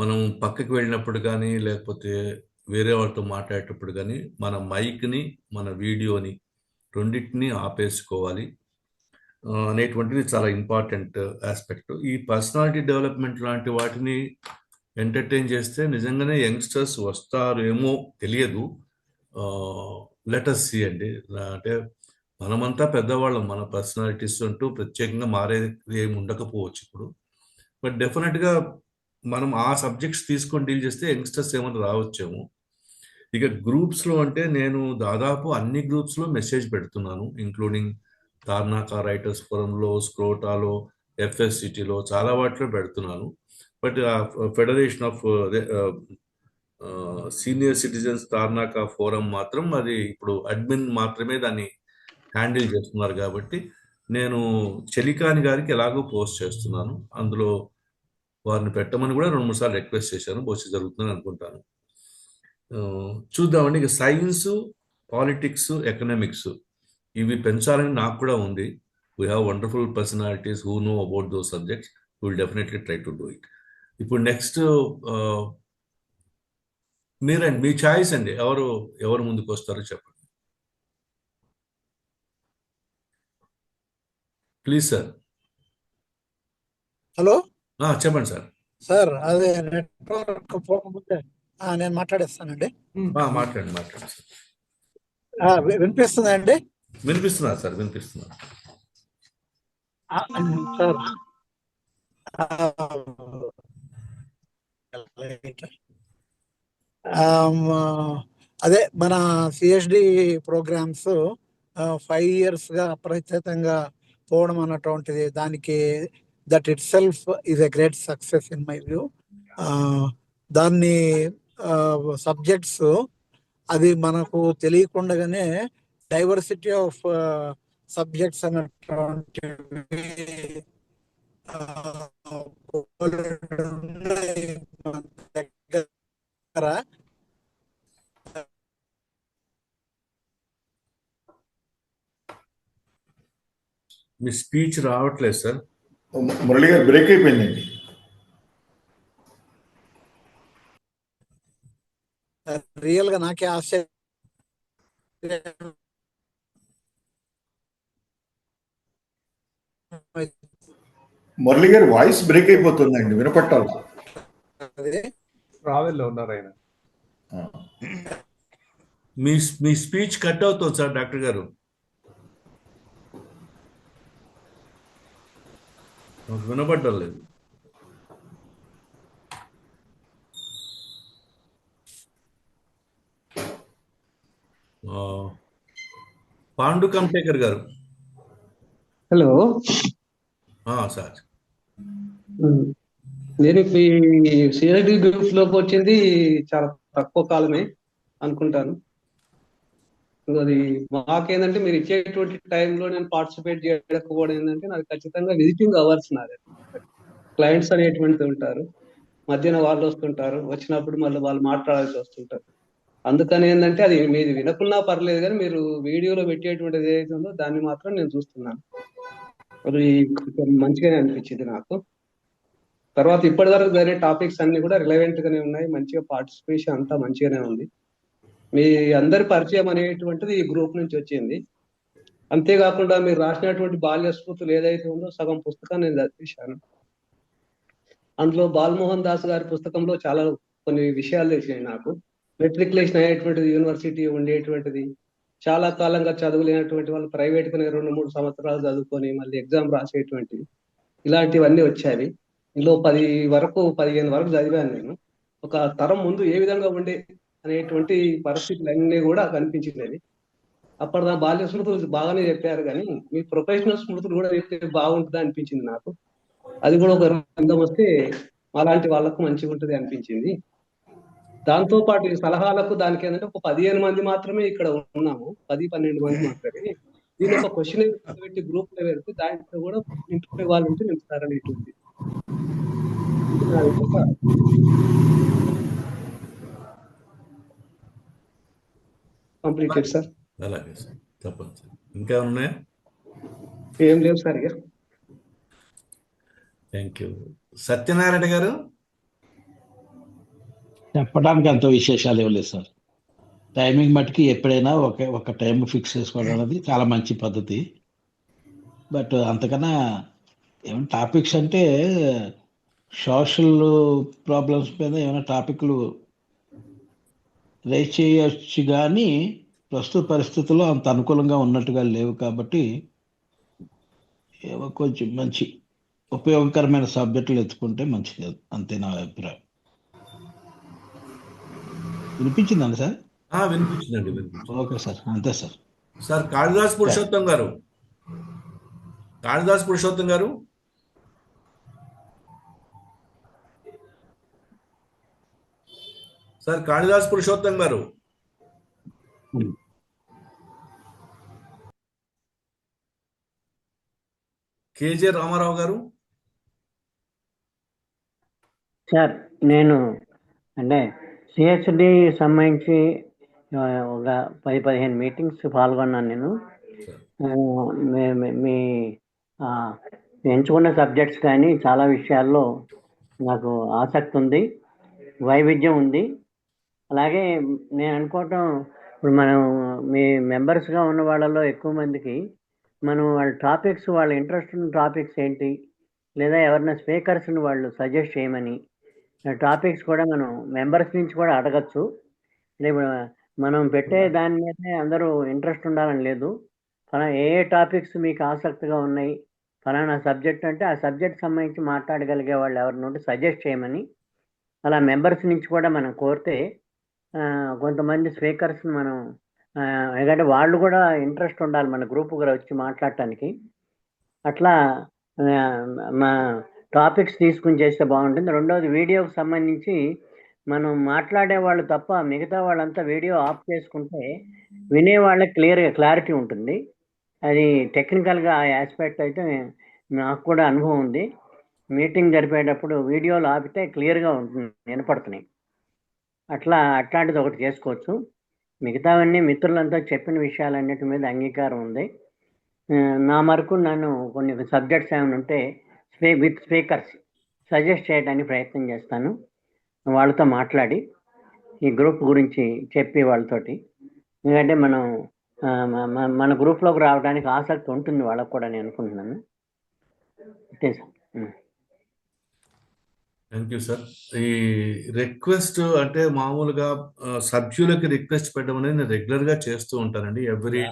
మనం పక్కకి వెళ్ళినప్పుడు కానీ లేకపోతే వేరే వాళ్ళతో మాట్లాడేటప్పుడు కానీ మన మైక్ని మన వీడియోని రెండింటిని ఆపేసుకోవాలి అనేటువంటిది చాలా ఇంపార్టెంట్ ఆస్పెక్ట్. ఈ పర్సనాలిటీ డెవలప్మెంట్ లాంటి వాటిని ఎంటర్టైన్ చేస్తే నిజంగానే యంగ్స్టర్స్ వస్తారేమో తెలియదు. లెటస్ సీ అండి. అంటే మనమంతా పెద్దవాళ్ళం, మన పర్సనాలిటీస్ అంటూ ప్రత్యేకంగా మారేది ఏమి ఉండకపోవచ్చు ఇప్పుడు. బట్ డెఫినెట్గా మనం ఆ సబ్జెక్ట్స్ తీసుకొని డీల్ చేస్తే యంగ్స్టర్స్ ఏమైనా రావచ్చేమో. ఇక గ్రూప్స్లో అంటే నేను దాదాపు అన్ని గ్రూప్స్లో మెసేజ్ పెడుతున్నాను, ఇంక్లూడింగ్ తార్నాక రైటర్స్ ఫోరంలో, స్క్రోటాలో, ఎఫ్ఎస్సిటీలో, చాలా వాటిలో పెడుతున్నాను. But federation of senior citizens Tarnaka forum మాత్రం అది ఇప్పుడు అడ్మిన్ మాత్రమే దాన్ని హ్యాండిల్ చేస్తున్నారు. కాబట్టి నేను చెలికాని గారికి ఎలాగో పోస్ట్ చేస్తున్నాను, అందులో వారిని పెట్టమని కూడా 2-3 సార్లు రిక్వెస్ట్ చేశాను, బహుశా జరుగుతుందని అనుకుంటాను. చూద్దామండి. ఇక సైన్స్, పాలిటిక్స్, ఎకనామిక్స్ ఇవి పెంచాలని నాకు కూడా ఉంది. We have wonderful personalities who know about those subjects, will definitely try to do it. ఇప్పుడు నెక్స్ట్ మీరండి, మీ ఛాయిస్ అండి, ఎవరు ముందుకు వస్తారో చెప్పండి. Please sir. హలో చెప్పండి సార్. సార్, అదే నెట్వర్క్ పోకముందే నేను మాట్లాడేస్తానండి. మాట్లాడండి సార్. వినిపిస్తుందా అండి? వినిపిస్తున్నారు సార్, వినిపిస్తున్నారు. సార్, అదే మన సిహెచ్డి ప్రోగ్రామ్స్ 5 years గా అప్రత్యేకంగా పోవడం అన్నటువంటిది, దానికి that it self is a great success in my view. దాన్ని సబ్జెక్ట్స్ అది మనకు తెలియకుండానే డైవర్సిటీ ఆఫ్ సబ్జెక్ట్స్ అన్నటువంటివి మన దగ్గర. మీ స్పీచ్ రావట్లేదు సార్. మురళి గారు బ్రేక్ అయిపోయిందండి. రియల్ గా నాకే ఆశ్చర్యం. మురళి గారి వాయిస్ బ్రేక్ అయిపోతుందండి, వినపట్టాలి. ట్రావెల్లో ఉన్నారు ఆయన. మీ స్పీచ్ కట్ అవుతుంది సార్ డాక్టర్ గారు. నాకు వినపడ్డం లేదు. పాండు కంపేకర్ గారు. Hello sir. నేను ఈ సిఐడి గ్రూప్ లోకి వచ్చింది చాలా తక్కువ కాలమే అనుకుంటాను. అది మాకేందంటే మీరు ఇచ్చేటువంటి టైంలో నేను పార్టిసిపేట్ చేయకపోవడం ఏంటంటే నాకు ఖచ్చితంగా విజిటింగ్ అవర్స్ నాది. క్లయింట్స్ అనేటువంటిది ఉంటారు, మధ్యన వాళ్ళు వస్తుంటారు, వచ్చినప్పుడు మళ్ళీ వాళ్ళు మాట్లాడాల్సి వస్తుంటారు. అందుకని ఏంటంటే అది మీది వినకున్నా పర్లేదు, కానీ మీరు వీడియోలో పెట్టేటువంటిది ఏదైతే ఉందో దాన్ని మాత్రం నేను చూస్తున్నాను. అది మంచిగానే అనిపించింది నాకు. తర్వాత ఇప్పటి వరకు జరిగే టాపిక్స్ అన్ని కూడా రిలవెంట్ గానే ఉన్నాయి, మంచిగా పార్టిసిపేషన్ అంతా మంచిగానే ఉంది. మీ అందరి పరిచయం అనేటువంటిది ఈ గ్రూప్ నుంచి వచ్చింది. అంతేకాకుండా మీరు రాసినటువంటి బాల్య స్ఫూర్తులు ఏదైతే ఉందో సగం పుస్తకాన్ని నేను చదివేశాను. అందులో బాలమోహన్ దాస్ గారి పుస్తకంలో చాలా కొన్ని విషయాలు తెలిసినాయి నాకు. మెట్రికులేషన్ అయ్యేటువంటిది, యూనివర్సిటీ ఉండేటువంటిది, చాలా కాలంగా చదువులేనటువంటి వాళ్ళు ప్రైవేట్ గానే 2-3 సంవత్సరాలు చదువుకొని మళ్ళీ ఎగ్జామ్ రాసేటువంటివి, ఇలాంటివన్నీ వచ్చాయి. ఇందులో 15 వరకు చదివాను నేను. ఒక తరం ముందు ఏ విధంగా ఉండే అనేటువంటి పరిస్థితులు అన్నీ కూడా కనిపించినవి. అప్పటి నా బాల్య స్మృతులు బాగానే చెప్పారు, కానీ మీ ప్రొఫెషనల్ స్మృతులు కూడా చెప్తే బాగుంటుంది అనిపించింది నాకు. అది కూడా ఒక రంగం వస్తే అలాంటి వాళ్ళకు మంచిగా ఉంటుంది అనిపించింది. దాంతో పాటు ఈ సలహాలకు దానికి ఏంటంటే ఒక 15 మంది మాత్రమే ఇక్కడ ఉన్నాము, 10-12 మంది మాత్రమే. దీని ఒక క్వశ్చన్ పెట్టి గ్రూప్ లో పెడితే దాంట్లో కూడా నింపుకునే వాళ్ళు ఉంటే నింపుతారనేటువంటి కంప్లీటెడ్ సార్. అలాగే సార్, తప్పదు సార్. ఇంకా ఉన్నాయా? ఏం లేవు సార్ ఇక. Thank you. సత్యనారాయణ గారు. చెప్పడానికి అంత విశేషాలు ఏం లేదు సార్. టైమింగ్ మట్టుకి ఎప్పుడైనా ఒక టైం ఫిక్స్ చేసుకోవడం అనేది చాలా మంచి పద్ధతి. బట్ అంతకన్నా ఏమైనా టాపిక్స్ అంటే సోషల్ ప్రాబ్లమ్స్ మీద ఏమైనా టాపిక్లు రైజ్ చేయొచ్చు, కానీ ప్రస్తుత పరిస్థితుల్లో అంత అనుకూలంగా ఉన్నట్టుగా లేవు. కాబట్టి ఏవో కొంచెం మంచి ఉపయోగకరమైన సబ్జెక్టులు ఎత్తుకుంటే మంచిది, అంతే నా అభిప్రాయం. వినిపించిందండి సార్? వినిపించిందండి, వినిపించింది. ఓకే సార్, అంతే సార్. సార్ కాళిదాస్ పురుషోత్తం గారు. కాళిదాస్ పురుషోత్తం గారు. సార్ కాళిదాస్ పురుషోత్తం గారు. కేజే రామారావు గారు. సార్, నేను అంటే సిహెచ్డి సంబంధించి ఒక 10-15 మీటింగ్స్ పాల్గొన్నాను నేను. మీ ఎంచుకున్న సబ్జెక్ట్స్ కానీ చాలా విషయాల్లో నాకు ఆసక్తి ఉంది, వైవిధ్యం ఉంది. అలాగే నేను అనుకోవటం, ఇప్పుడు మనం మీ మెంబర్స్గా ఉన్న వాళ్ళలో ఎక్కువ మందికి మనం వాళ్ళ టాపిక్స్, వాళ్ళ ఇంట్రెస్ట్ ఉన్న టాపిక్స్ ఏంటి, లేదా ఎవరైనా స్పీకర్స్ని వాళ్ళు సజెస్ట్ చేయమని టాపిక్స్ కూడా మనం మెంబర్స్ నుంచి కూడా అడగచ్చు. ఇప్పుడు మనం పెట్టే దాని మీదే అందరూ ఇంట్రెస్ట్ ఉండాలని లేదు. ఏ టాపిక్స్ మీకు ఆసక్తిగా ఉన్నాయి, ఫలానా సబ్జెక్ట్ అంటే ఆ సబ్జెక్ట్ సంబంధించి మాట్లాడగలిగే వాళ్ళు ఎవరిని ఉంటే సజెస్ట్ చేయమని అలా మెంబర్స్ నుంచి కూడా మనం కోరితే కొంతమంది స్పీకర్స్ని మనం ఎందుకంటే వాళ్ళు కూడా ఇంట్రెస్ట్ ఉండాలి మన గ్రూప్ కూడా వచ్చి మాట్లాడటానికి. అట్లా మా టాపిక్స్ తీసుకుని చేస్తే బాగుంటుంది. రెండవది, వీడియోకి సంబంధించి మనం మాట్లాడే వాళ్ళు తప్ప మిగతా వాళ్ళంతా వీడియో ఆఫ్ చేసుకుంటే వినే వాళ్ళకి క్లారిటీ ఉంటుంది. అది టెక్నికల్గా ఆ ఆస్పెక్ట్ అయితే నాకు కూడా అనుభవం ఉంది. మీటింగ్ జరిపేటప్పుడు వీడియోలు ఆపితే క్లియర్గా ఉంటుంది, వినపడుతున్నాయి. అట్లాంటిది ఒకటి చేసుకోవచ్చు. మిగతావన్నీ మిత్రులంతా చెప్పిన విషయాలన్నిటి మీద అంగీకారం ఉంది. నా మరకు నన్ను కొన్ని సబ్జెక్ట్స్ ఏమైనా ఉంటే విత్ స్పీకర్స్ సజెస్ట్ చేయడానికి ప్రయత్నం చేస్తాను. వాళ్ళతో మాట్లాడి ఈ గ్రూప్ గురించి చెప్పి వాళ్ళతోటి, ఎందుకంటే మనం మన గ్రూప్లోకి రావడానికి ఆసక్తి ఉంటుంది వాళ్ళకు కూడా నేను అనుకుంటున్నాను. అంతే సార్. Thank you sir. ఈ రిక్వెస్ట్ అంటే మామూలుగా సభ్యులకి రిక్వెస్ట్ పెట్టడం అనేది నేను రెగ్యులర్గా చేస్తూ ఉంటానండి. ఎవ్రీ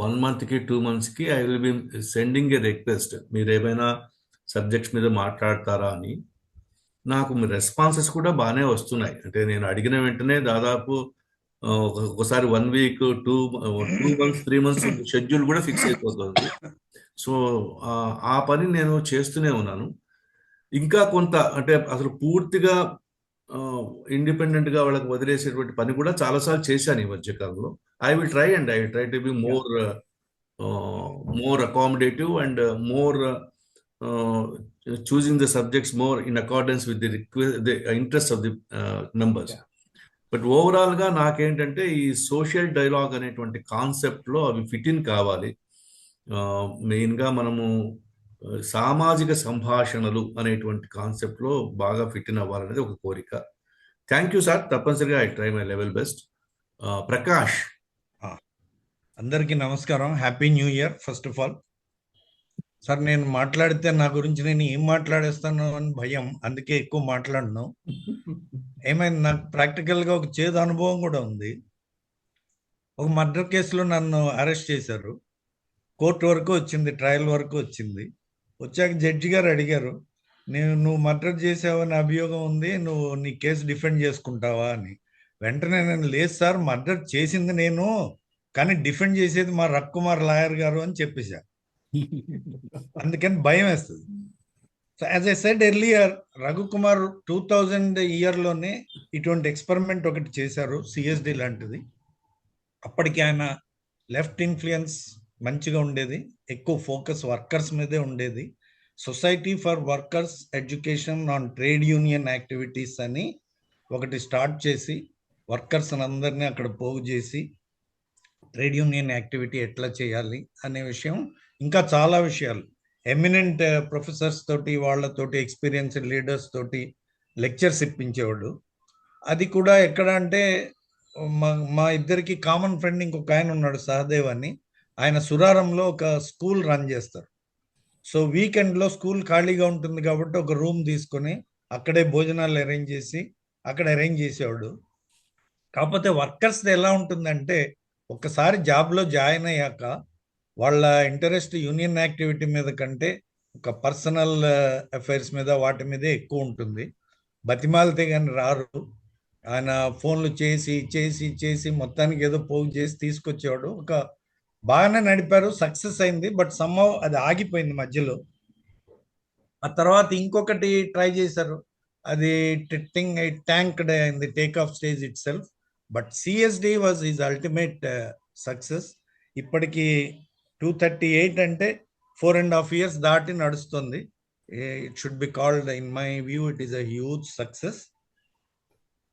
1 monthకి 2 monthsకి I will be sending a request, మీరు ఏమైనా సబ్జెక్ట్స్ మీద మాట్లాడతారా అని. నాకు మీ రెస్పాన్సెస్ కూడా బాగానే వస్తున్నాయి. అంటే నేను అడిగిన వెంటనే దాదాపు ఒకసారి 1 week 2 months 3 months షెడ్యూల్ కూడా ఫిక్స్ అయిపోతుంది. సో ఆ పని నేను చేస్తూనే ఉన్నాను. ఇంకా కొంత అంటే అసలు పూర్తిగా ఇండిపెండెంట్గా వాళ్ళకి వదిలేసేటువంటి పని కూడా చాలాసార్లు చేశాను ఈ మధ్యకాలంలో. I will try to be more accommodative and more choosing the subjects more in accordance with the interest of the members. But ఓవరాల్గా నాకేంటంటే ఈ సోషల్ డైలాగ్ అనేటువంటి కాన్సెప్ట్లో అవి ఫిట్ ఇన్ కావాలి. మెయిన్గా మనము సామాజిక సంభాషణలు అనేటువంటి కాన్సెప్ట్లో బాగా ఫిట్ ఇన్ అవ్వాలనేది ఒక కోరిక. థ్యాంక్ యూ సార్, తప్పనిసరిగా I try my level best. Prakash. అందరికీ నమస్కారం, happy new year. First of all sir, నేను మాట్లాడితే నా గురించి నేను ఏం మాట్లాడేస్తాను అని భయం, అందుకే ఎక్కువ మాట్లాడను. ఏమైంది, నాకు ప్రాక్టికల్గా ఒక చేదు అనుభవం కూడా ఉంది. ఒక మర్డర్ కేసులో నన్ను అరెస్ట్ చేశారు. కోర్టు వరకు వచ్చింది, ట్రయల్ వరకు వచ్చింది. వచ్చాక జడ్జి గారు అడిగారు, నువ్వు మర్డర్ చేసావని అభియోగం ఉంది, నువ్వు నీ కేసు డిఫెండ్ చేసుకుంటావా అని. వెంటనే నేను, లేదు సార్, మర్డర్ చేసింది నేను, కానీ డిఫెండ్ చేసేది మా రవికుమార్ లాయర్ గారు అని చెప్పేశా. అందుకని భయం వేస్తుంది. So as I said earlier, Raghukumar 2000 ఇయర్లోనే ఇటువంటి ఎక్స్పెరిమెంట్ ఒకటి చేశారు, సిఎస్డి లాంటిది. అప్పటికి ఆయన లెఫ్ట్ ఇన్ఫ్లుయెన్స్ మంచిగా ఉండేది, ఎక్కువ ఫోకస్ వర్కర్స్ మీదే ఉండేది. Society for workers education on trade union activities అని ఒకటి స్టార్ట్ చేసి వర్కర్స్ అందరినీ అక్కడ పోగు చేసి ట్రేడ్ యూనియన్ యాక్టివిటీ ఎట్లా చేయాలి అనే విషయం, ఇంకా చాలా విషయాలు ఎమినెంట్ ప్రొఫెసర్స్ తోటి, వాళ్ళతోటి ఎక్స్పీరియన్స్డ్ లీడర్స్ తోటి లెక్చర్స్ ఇప్పించేవాడు. అది కూడా ఎక్కడ అంటే మా ఇద్దరికి కామన్ ఫ్రెండ్ ఇంకొక ఆయన ఉన్నాడు, సహదేవ్ అని. ఆయన సురారంలో ఒక స్కూల్ రన్ చేస్తారు. సో వీకెండ్లో స్కూల్ ఖాళీగా ఉంటుంది కాబట్టి ఒక రూమ్ తీసుకొని అక్కడే భోజనాలు అరేంజ్ చేసి అక్కడ అరేంజ్ చేసేవాడు. కాకపోతే వర్కర్స్ది ఎలా ఉంటుందంటే, ఒక్కసారి జాబ్లో జాయిన్ అయ్యాక వాళ్ళ ఇంట్రెస్ట్ యూనియన్ యాక్టివిటీ మీద కంటే ఒక పర్సనల్ అఫైర్స్ మీద, వాటి మీదే ఎక్కువ ఉంటుంది. బతిమాలితే కానీ రారు. ఆయన ఫోన్లు చేసి చేసి చేసి మొత్తానికి ఏదో పోగు చేసి తీసుకొచ్చేవాడు. ఒక బాగానే నడిపారు, సక్సెస్ అయింది. బట్ సమ్హౌ అది ఆగిపోయింది మధ్యలో. ఆ తర్వాత ఇంకొకటి ట్రై చేశారు, అది tanked in the take off stage itself. But CSD was his ultimate success. ఇప్పటికి 238 అంటే 4.5 years దాటి నడుస్తుంది. It should be called, in my view it is a huge success.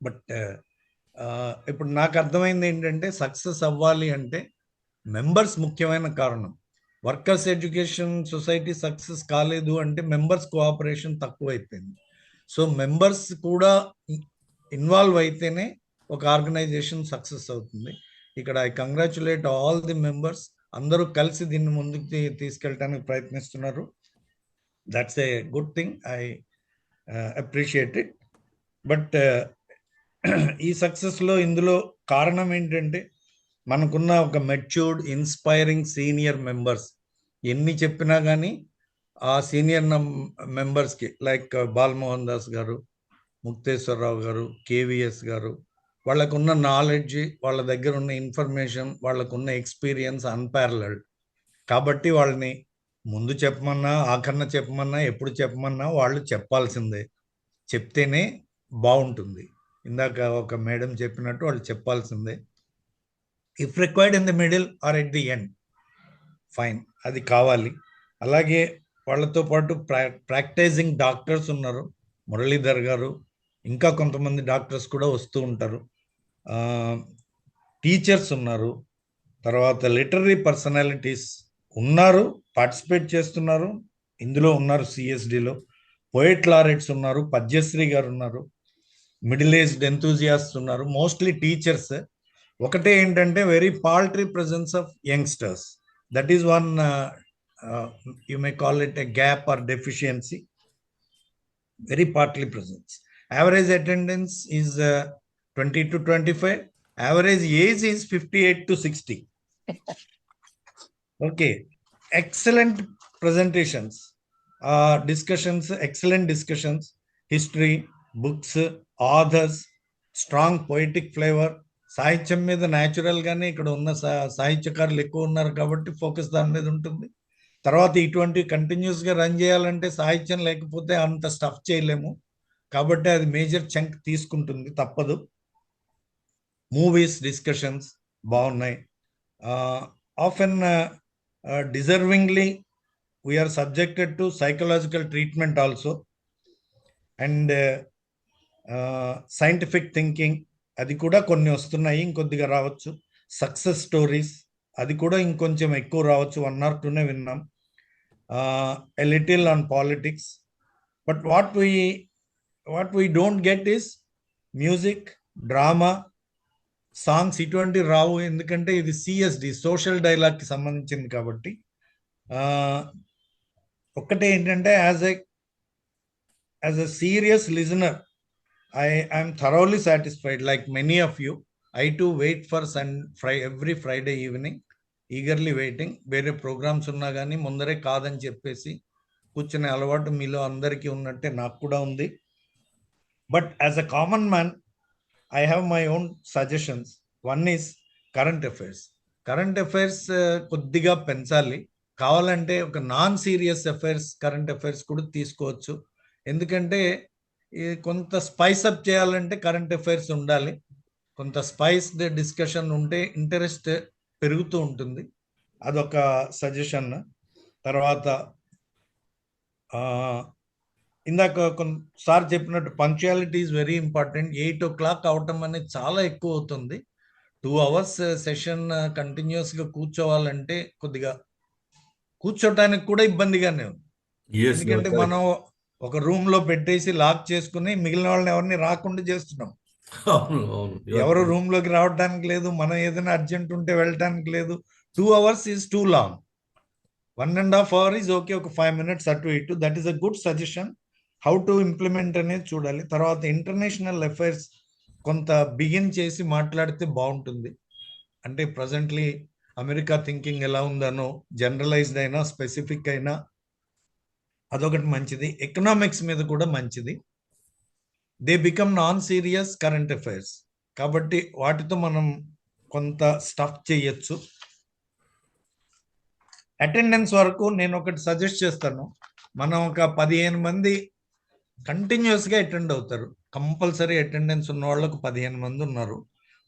But ఇప్పుడు నాకు అర్థమైంది ఏంటంటే, సక్సెస్ అవ్వాలి అంటే మెంబర్స్ ముఖ్యమైన కారణం. వర్కర్స్ ఎడ్యుకేషన్ సొసైటీ సక్సెస్ కాలేదు అంటే మెంబర్స్ కోఆపరేషన్ తక్కువైపోయింది. సో మెంబర్స్ కూడా ఇన్వాల్వ్ అయితేనే ఒక ఆర్గనైజేషన్ సక్సెస్ అవుతుంది. ఇక్కడ I congratulate all the members అందరూ కలిసి దీన్ని ముందుకు తీసుకెళ్ళడానికి ప్రయత్నిస్తున్నారు. That's a good thing. I appreciate it. But ఈ సక్సెస్లో ఇందులో కారణం ఏంటంటే మనకున్న ఒక మెచ్యూర్డ్ ఇన్స్పైరింగ్ సీనియర్ మెంబర్స్. ఎన్ని చెప్పినా కానీ ఆ సీనియర్ మెంబర్స్కి లైక్ బాలమోహన్ దాస్ గారు, ముక్తేశ్వరరావు గారు, కేవీఎస్ గారు, వాళ్ళకున్న నాలెడ్జ్, వాళ్ళ దగ్గర ఉన్న ఇన్ఫర్మేషన్, వాళ్ళకున్న ఎక్స్పీరియన్స్ అన్పారలల్డ్. కాబట్టి వాళ్ళని ముందు చెప్పమన్నా, ఆఖరణ చెప్పమన్నా, ఎప్పుడు చెప్పమన్నా వాళ్ళు చెప్పాల్సిందే. చెప్తేనే బాగుంటుంది. ఇందాక ఒక మేడం చెప్పినట్టు వాళ్ళు చెప్పాల్సిందే. If required in the middle are at the end, fine, అది కావాలి. అలాగే వాళ్ళతో పాటు ప్రాక్టీసింగ్ డాక్టర్స్ ఉన్నారు, మురళీధర్ గారు, ఇంకా కొంతమంది డాక్టర్స్ కూడా వస్తూ ఉంటారు. టీచర్స్ ఉన్నారు, తర్వాత లిటరరీ పర్సనాలిటీస్ ఉన్నారు, పార్టిసిపేట్ చేస్తున్నారు, ఇందులో ఉన్నారు. సిఎస్డిలో పోయిట్ లారెట్స్ ఉన్నారు, పద్యశ్రీ గారు ఉన్నారు, మిడిల్ ఏజ్డ్ ఎంతూజియాస్ట్ ఉన్నారు, మోస్ట్లీ టీచర్స్. ఒకటే ఏంటంటే very paltry presence of youngsters. That is one, you may call it a gap or deficiency. Very partly presence. Average attendance is 20 to 25. Average age is 58 to 60. Okay. Excellent presentations, discussions, excellent discussions, history, books, authors, strong poetic flavor. సాహిత్యం మీద న్యాచురల్గానే ఇక్కడ ఉన్న సాహిత్యకారులు ఎక్కువ ఉన్నారు కాబట్టి focus దాని మీద ఉంటుంది. తర్వాత ఇటువంటి కంటిన్యూస్గా రన్ చేయాలంటే సాహిత్యం లేకపోతే అంత స్టఫ్ చేయలేము, కాబట్టి అది మేజర్ చంక్ తీసుకుంటుంది, తప్పదు. మూవీస్ డిస్కషన్స్ బాగున్నాయి. Often deservingly we're subjected to psychological treatment also. And scientific thinking, అది కూడా కొన్ని వస్తున్నాయి, ఇంకొద్దిగా రావచ్చు. సక్సెస్ స్టోరీస్, అది కూడా ఇంకొంచెం ఎక్కువ రావచ్చు. 1 or 2 విన్నాం. A little on politics. But what we don't get is music, drama, songs. ఇటువంటి రావు, ఎందుకంటే ఇది సిఎస్డి సోషల్ డైలాగ్కి సంబంధించింది కాబట్టి. ఒక్కటే ఏంటంటే as a serious listener I'm thoroughly satisfied. Like many of you, I too wait for every Friday evening, eagerly waiting. వేరే programmes ఉన్నా కానీ ముందరే కాదని చెప్పేసి కూర్చునే అలవాటు మీలో అందరికీ ఉన్నట్టే నాకు కూడా ఉంది. But as a common man, I have my own suggestions. One is current affairs. Current affairs కొద్దిగా పెంచాలి. కావాలంటే ఒక non serious affairs, current affairs కూడా తీసుకోవచ్చు. ఎందుకంటే కొంత స్పైస్ అప్ చేయాలంటే కరెంట్ అఫైర్స్ ఉండాలి. కొంత స్పైస్డ్ డిస్కషన్ ఉంటే ఇంట్రెస్ట్ పెరుగుతూ ఉంటుంది. అదొక సజెషన్. తర్వాత ఇందాక కొన్నిసారి చెప్పినట్టు punctuality is very important. 8 o'clock అవటం అనేది చాలా ఎక్కువ అవుతుంది. 2 hours సెషన్ కంటిన్యూస్గా కూర్చోవాలంటే కొద్దిగా కూర్చోటానికి కూడా ఇబ్బందిగానే ఉంది. ఎందుకంటే మనం ఒక రూమ్ లో పెట్టేసి లాక్ చేసుకుని మిగిలిన వాళ్ళని ఎవరిని రాకుండా చేస్తున్నాం. ఎవరు రూమ్ లోకి రావడానికి లేదు, మనం ఏదైనా అర్జెంట్ ఉంటే వెళ్ళటానికి లేదు. 2 hours is two long. 1.5 hours is okay, ఒక 5 minutes అటు ఇటు. That is a good suggestion. How to implement అనేది చూడాలి. తర్వాత ఇంటర్నేషనల్ అఫైర్స్ కొంత బిగిన్ చేసి మాట్లాడితే బాగుంటుంది. అంటే ప్రజెంట్లీ అమెరికా థింకింగ్ ఎలా ఉందనో, జనరలైజ్డ్ అయినా స్పెసిఫిక్ అయినా, అదొకటి మంచిది. ఎకనామిక్స్ మీద కూడా మంచిది. They become non serious current affairs కాబట్టి వాటితో మనం కొంత స్టఫ్ చేయొచ్చు. అటెండెన్స్ వరకు నేను ఒకటి సజెస్ట్ చేస్తాను. మనం ఒక 15 మంది కంటిన్యూస్గా అటెండ్ అవుతారు. కంపల్సరీ అటెండెన్స్ ఉన్న వాళ్ళకు 15 మంది ఉన్నారు.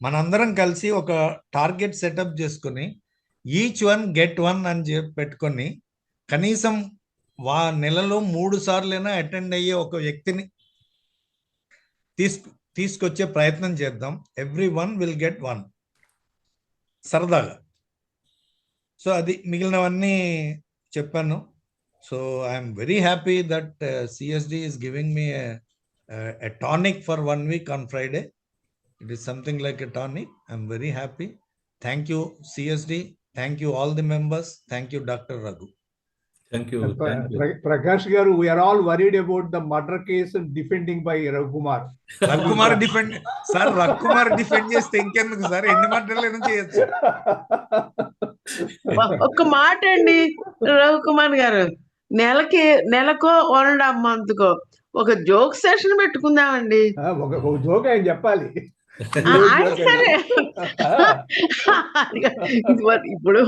మనందరం కలిసి ఒక టార్గెట్ సెటప్ చేసుకుని ఈచ్ వన్ గెట్ 1 అని పెట్టుకొని కనీసం నెలలో 3 సార్లైనా అటెండ్ అయ్యే ఒక వ్యక్తిని తీసుకొచ్చే ప్రయత్నం చేద్దాం. ఎవ్రీ1 విల్ గెట్ 1 సరదాగా. సో అది మిగిలినవన్నీ చెప్పాను. So I'm very happy that CSD is giving me a tonic for 1 week on Friday. It is something like a tonic. I'm very happy. Thank you, CSD. Thank you all the members. Thank you doctor Raghu. Thank you. Thank you. Prakash garu, we're all worried about the murder case defending by Raghukumar. Raghukumar defend sir, Raghukumar defend చేస్తే ఇంకెందుకు sir, ఎన్ని మర్డర్లు చేయొచ్చు. ఒక్క మాట అండి రవికుమార్ గారు, నెలకో 1.5 monthకో ఒక జోక్ సెషన్ పెట్టుకుందామండి. ఒక జోక్ ఆయన చెప్పాలి. సరే, ఇప్పుడు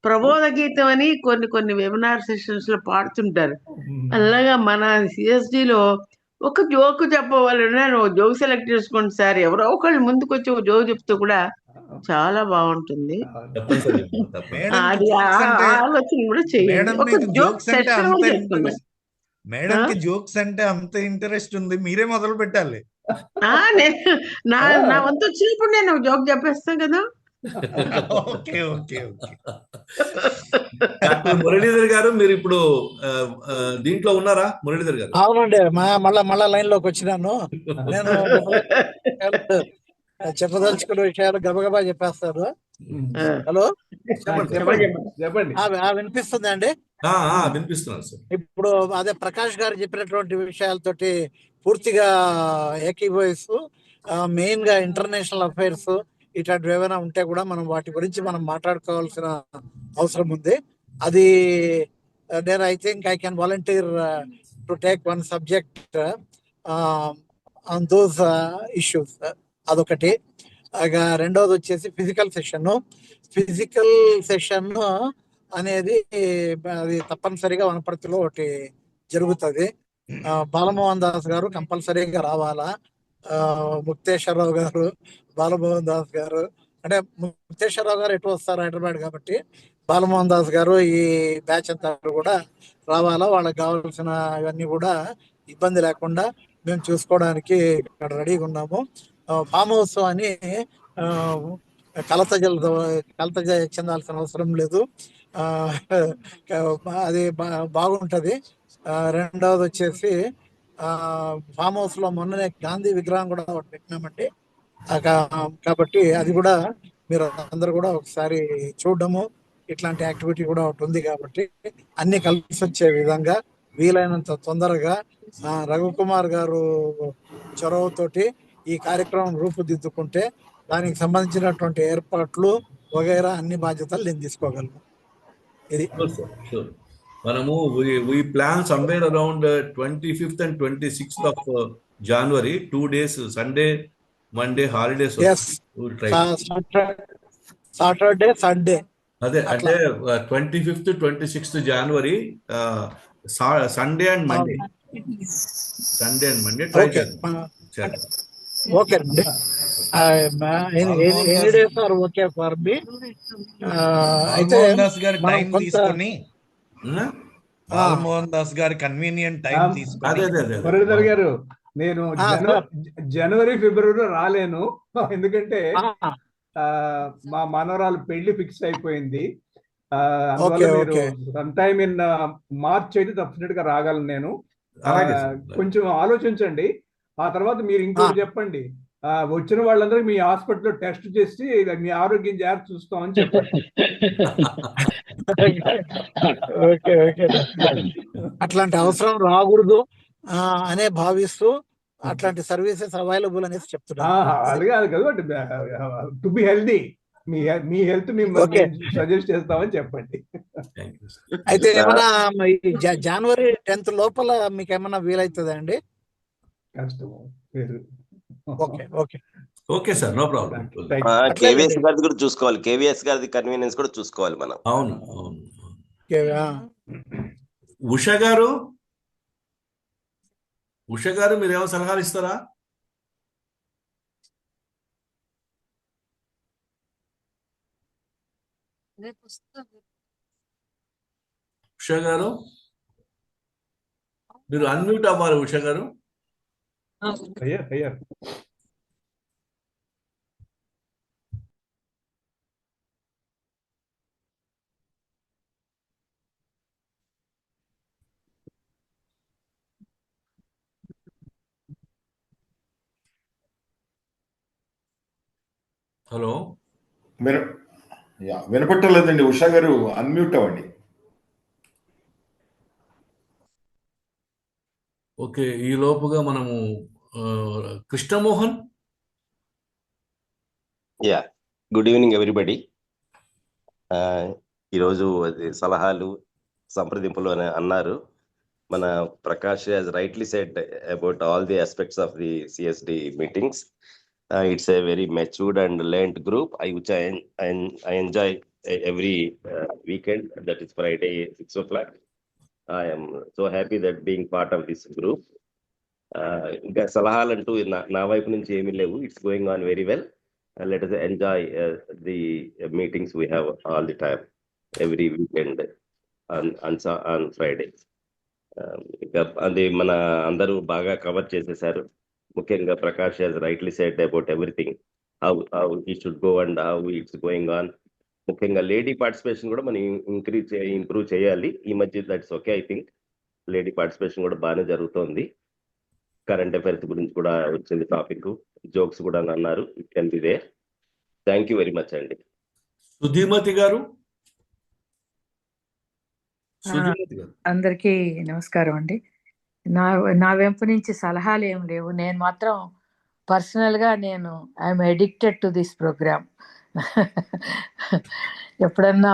ప్రబోధ గీతం అని కొన్ని వెబినార్ సెషన్స్ లో పాడుతుంటారు. అలాగా మన సిఎస్డిలో ఒక జోక్ చెప్పవాలన్నా జోక్ సెలెక్ట్ చేసుకోండి సార్. ఎవరో ఒకళ్ళు ముందుకు వచ్చి ఒక జోక్ చెప్తూ కూడా చాలా బాగుంటుంది. అది ఆలోచన కూడా చేయండి. ఒక జోక్ సెషన్ చెప్తున్నా. మేడం కి జోక్స్ అంటే అంత ఇంట్రెస్ట్ ఉంది, మీరే మొదలు పెట్టాలి. నా వంతు వచ్చినప్పుడు నేను జోక్ చెప్పేస్తాను కదా. Okay okay okay. మురళీధర్ గారు, మీరు ఇప్పుడు దీంట్లో ఉన్నారా? మురళీధర్ గారు. అవునండి, మళ్ళా లైన్ లోకి వచ్చినాను. నేను చెప్పదలుచుకున్న విషయాలు గబగబా చెప్పేస్తాను. హలో, చెప్పండి. వినిపిస్తుంది అండి? వినిపిస్తున్నాను సార్. ఇప్పుడు అదే ప్రకాష్ గారు చెప్పినటువంటి విషయాలతోటి పూర్తిగా ఏకీభవిస్తూ, మెయిన్ గా ఇంటర్నేషనల్ అఫైర్స్ ఇట్లాంటివి ఏమైనా ఉంటే కూడా మనం వాటి గురించి మనం మాట్లాడుకోవాల్సిన అవసరం ఉంది. అది నేను I think I can volunteer to take one subject on those issues. అదొకటి. రెండవది వచ్చేసి ఫిజికల్ సెషన్ అనేది అది తప్పనిసరిగా వనపర్తిలో ఒకటి జరుగుతుంది. బాలమోహన్ దాస్ గారు కంపల్సరీగా రావాలా. ముక్తేశ్వరరావు గారు, బాలమోహన్ దాస్ గారు, అంటే ముక్తేశ్వరరావు గారు ఎటు వస్తారు హైదరాబాద్ కాబట్టి, బాలమోహన్ దాస్ గారు ఈ బ్యాచ్ అంతా కూడా రావాలా. వాళ్ళకి కావాల్సిన ఇవన్నీ కూడా ఇబ్బంది లేకుండా మేము చూసుకోవడానికి ఇక్కడ రెడీగా ఉన్నాము. ఫామ్ హౌస్ అని కలత చెందాల్సిన అవసరం లేదు. అది బాగుంటది. రెండవది వచ్చేసి ఫామ్ హౌస్ లో మొన్ననే గాంధీ విగ్రహం కూడా ఒకటి పెట్టినామండి. కాబట్టి అది కూడా మీరు అందరు కూడా ఒకసారి చూడడము, ఇట్లాంటి యాక్టివిటీ కూడా ఒకటి ఉంది. కాబట్టి అన్ని కలిసి వచ్చే విధంగా వీలైనంత తొందరగా రఘుకుమార్ గారు చొరవతోటి ఈ కార్యక్రమం రూపుదిద్దుకుంటే దానికి సంబంధించినటువంటి ఏర్పాట్లు వగైరా అన్ని బాధ్యతలు నేను తీసుకోగలను. ఇది మనము we plan somewhere around 25th and 26th of January, 2 days, Sunday, Monday holidays. Yes. Saturday, Sunday. అదే అంటే 25th, 26th January, Sunday and Monday. Try చేద్దాం. ఓకే అండి. Any days are okay for me. అయితే బాలమోహన్ దాస్ గారి కన్వీనియంట్ టైం తీసుకొని. మురళీధర్ గారు, నేను జనవరి ఫిబ్రవరిలో రాలేను, ఎందుకంటే మా మనవరాలు పెళ్లి ఫిక్స్ అయిపోయింది. సమ్ టైమ్ ఇన్ మార్చ్ అయితే డెఫినెట్ గా రాగలను నేను. కొంచెం ఆలోచించండి. ఆ తర్వాత మీరు ఇంకోటి చెప్పండి, వచ్చిన వాళ్ళందరూ మీ హాస్పిటల్లో టెస్ట్ చేసి మీ ఆరోగ్యం జాగ్రత్త చూస్తామని చెప్పండి. Okay okay. అట్లాంటి అవసరం రాకూడదు అనే భావిస్తూ అట్లాంటి సర్వీసెస్ అవైలబుల్ అనేసి చెప్తున్నా. అలాగే అది కదా, to be healthy, me health మేము సజెస్ట్ చేస్తామని చెప్పండి. అయితే ఏమన్నా జనవరి 10th లోపల మీకు ఏమన్నా వీలవుతుందా అండి? కష్టము. Okay okay okay sir, no problem. KVS గారిది కూడా చూసుకోవాలి, కేవీఎస్ గారిది కన్వీనియన్స్ కూడా చూసుకోవాలి మనం. అవును అవును. ఉషా గారు, మీరు ఏమైనా సలహాలు ఇస్తారా? ఉషా గారు, మీరు అన్మ్యూట్ అవ్వాలి. ఉషా గారు. అయ్యా హలో వినపట్టలేదండి. ఉషా గారు అన్మ్యూట్ అవ్వండి. ఓకే, ఈ లోపుగా మనము కృష్ణమోహన్. Good evening everybody. ఈరోజు అది సలహాలు సంప్రదింపులు అని అన్నారు. మన Prakash has rightly said about all the aspects of the CSD meetings. It's a very matured and learned group, which I enjoy every weekend, that is Friday 6 o'clock. I am so happy that being part of this group. ఇంకా సలహాలంటూ నా వైపు నుంచి ఏమీ లేవు. It's going on very well. Let us enjoy the meetings we have all the time, every weekend on Friday. ఇంకా అది మన అందరూ బాగా కవర్ చేసేసారు. ముఖ్యంగా Prakash has rightly said about everything, how he should go and how it's going on. ముఖ్యంగా lady participation కూడా మనం ఇంప్రూవ్ చేయాలి ఈ మధ్య. That's okay, I think lady participation కూడా బాగానే జరుగుతోంది. కరెంట్ అఫైర్స్ గురించి కూడా వచ్చింది టాపిక్, జోక్స్ కూడా అన్నారు. It can be there. Thank you very much అండి. సుధీమతి గారు. అందరికీ నమస్కారం అండి. నా వెంపు నుంచి సలహాలు ఏం లేవు. నేను మాత్రం పర్సనల్గా I'm addicted to this programme. ఎప్పుడన్నా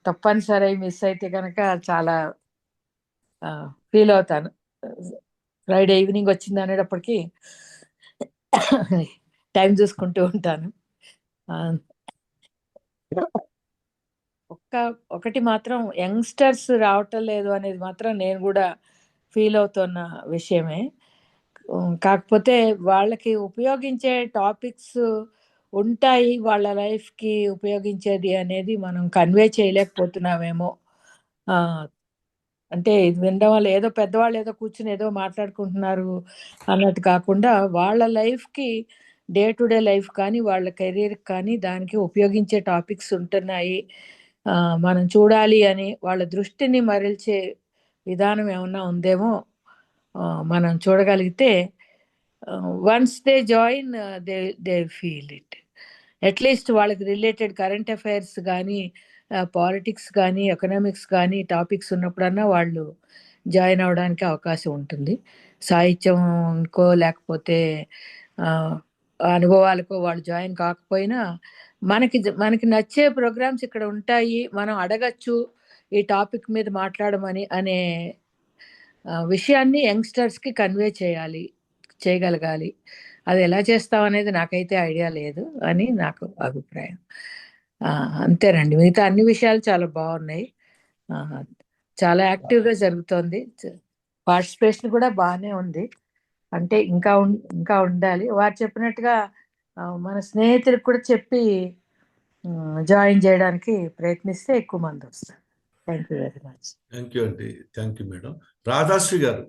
తప్పనిసరి మిస్ అయితే కనుక చాలా ఫీల్ అవుతాను. ఫ్రైడే ఈవినింగ్ వచ్చింది అనేటప్పటికీ టైం చూసుకుంటూ ఉంటాను. ఒకటి మాత్రం యంగ్స్టర్స్ రావటం లేదు అనేది మాత్రం నేను కూడా ఫీల్ అవుతున్న విషయమే. కాకపోతే వాళ్ళకి ఉపయోగించే టాపిక్స్ ఉంటాయి, వాళ్ళ లైఫ్కి ఉపయోగించేది అనేది మనం కన్వే చేయలేకపోతున్నామేమో. అంటే ఇది వినడం వల్ల ఏదో పెద్దవాళ్ళు ఏదో కూర్చుని ఏదో మాట్లాడుకుంటున్నారు అన్నట్టు కాకుండా వాళ్ళ లైఫ్కి, డే టు డే లైఫ్ కానీ వాళ్ళ కెరీర్ కానీ దానికి ఉపయోగించే టాపిక్స్ ఉంటున్నాయి. మనం చూడాలి అని వాళ్ళ దృష్టిని మరల్చే విధానం ఏమన్నా ఉందేమో మనం చూడగలిగితే, once they join they feel it. At least వాళ్ళకి రిలేటెడ్ కరెంట్ అఫైర్స్ కానీ, పాలిటిక్స్ కానీ, ఎకనామిక్స్ కానీ టాపిక్స్ ఉన్నప్పుడన్నా వాళ్ళు జాయిన్ అవ్వడానికి అవకాశం ఉంటుంది. సాహిత్యంకో లేకపోతే అనుభవాలకో వాళ్ళు జాయిన్ కాకపోయినా మనకి నచ్చే ప్రోగ్రామ్స్ ఇక్కడ ఉంటాయి, మనం అడగచ్చు ఈ టాపిక్ మీద మాట్లాడమని అనే విషయాన్ని యంగ్స్టర్స్కి కన్వే చేయగలగాలి. అది ఎలా చేస్తాం అనేది నాకైతే ఐడియా లేదు అని నాకు అభిప్రాయం. అంతేనండి. మిగతా అన్ని విషయాలు చాలా బాగున్నాయి. చాలా యాక్టివ్గా జరుగుతోంది. పార్టిసిపేషన్ కూడా బాగానే ఉంది. అంటే ఇంకా ఉండాలి. వారు చెప్పినట్టుగా మన స్నేహితులకు కూడా చెప్పి జాయిన్ చేయడానికి ప్రయత్నిస్తే ఎక్కువ మంది వస్తారు. Thank you very much. Thank you అండి. Thank you madam. Radhasri garu.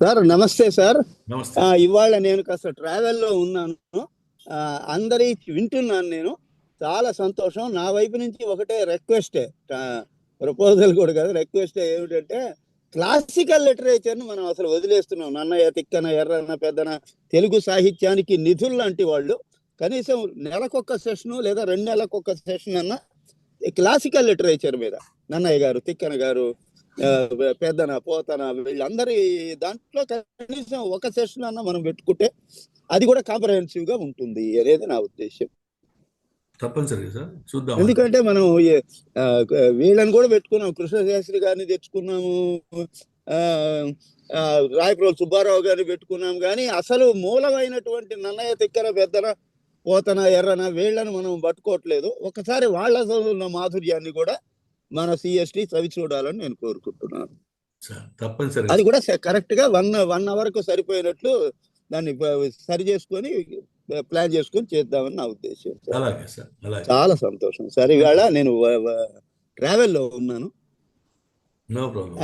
Sir నమస్తే సార్. నమస్తే. ఇవాళ నేను కాస్త ట్రావెల్లో ఉన్నాను, అందరి వింటున్నాను. నేను చాలా సంతోషం. నా వైపు నుంచి ఒకటే రిక్వెస్టే, ప్రపోజల్ కూడా కాదు, రిక్వెస్ట్ ఏమిటంటే క్లాసికల్ లిటరేచర్ని మనం అసలు వదిలేస్తున్నాం. నన్నయ్య, తిక్కన, ఎర్రన్న, పెద్దన, తెలుగు సాహిత్యానికి నిధులు లాంటి వాళ్ళు కనీసం నెలకొక సెషను లేదా 2 నెలలకొక సెషన్ అన్న క్లాసికల్ లిటరేచర్ మీద, నన్నయ్య గారు, తిక్కన గారు, పెద్దన, పోతన, వీళ్ళందరి దాంట్లో కనీసం ఒక సెషన్ అన్న మనం పెట్టుకుంటే అది కూడా కాంప్రహెన్సివ్ గా ఉంటుంది అనేది నా ఉద్దేశం. తప్పనిసరిగా సార్ చూద్దాం. ఎందుకంటే మనం వీళ్ళని కూడా పెట్టుకున్నాం, కృష్ణశాస్త్రి గారిని తెచ్చుకున్నాము, రాయప్రోలు సుబ్బారావు గారిని పెట్టుకున్నాం, కానీ అసలు మూలమైనటువంటి నన్నయ్య, తిక్కన, పెద్దన, పోతన, ఎర్రన వీళ్ళని మనం పట్టుకోవట్లేదు. ఒకసారి వాళ్ళ ఉన్న మాధుర్యాన్ని కూడా మన సిఎస్టి చవి చూడాలని నేను కోరుకుంటున్నాను. తప్పనిసరిగా అది కూడా కరెక్ట్ గా 1 అవర్కు సరిపోయినట్లు దాన్ని సరి చేసుకొని ప్లాన్ చేసుకొని చేద్దామని నా ఉద్దేశం. చాలా సంతోషం సార్. ఇవాళ నేను ట్రావెల్లో ఉన్నాను,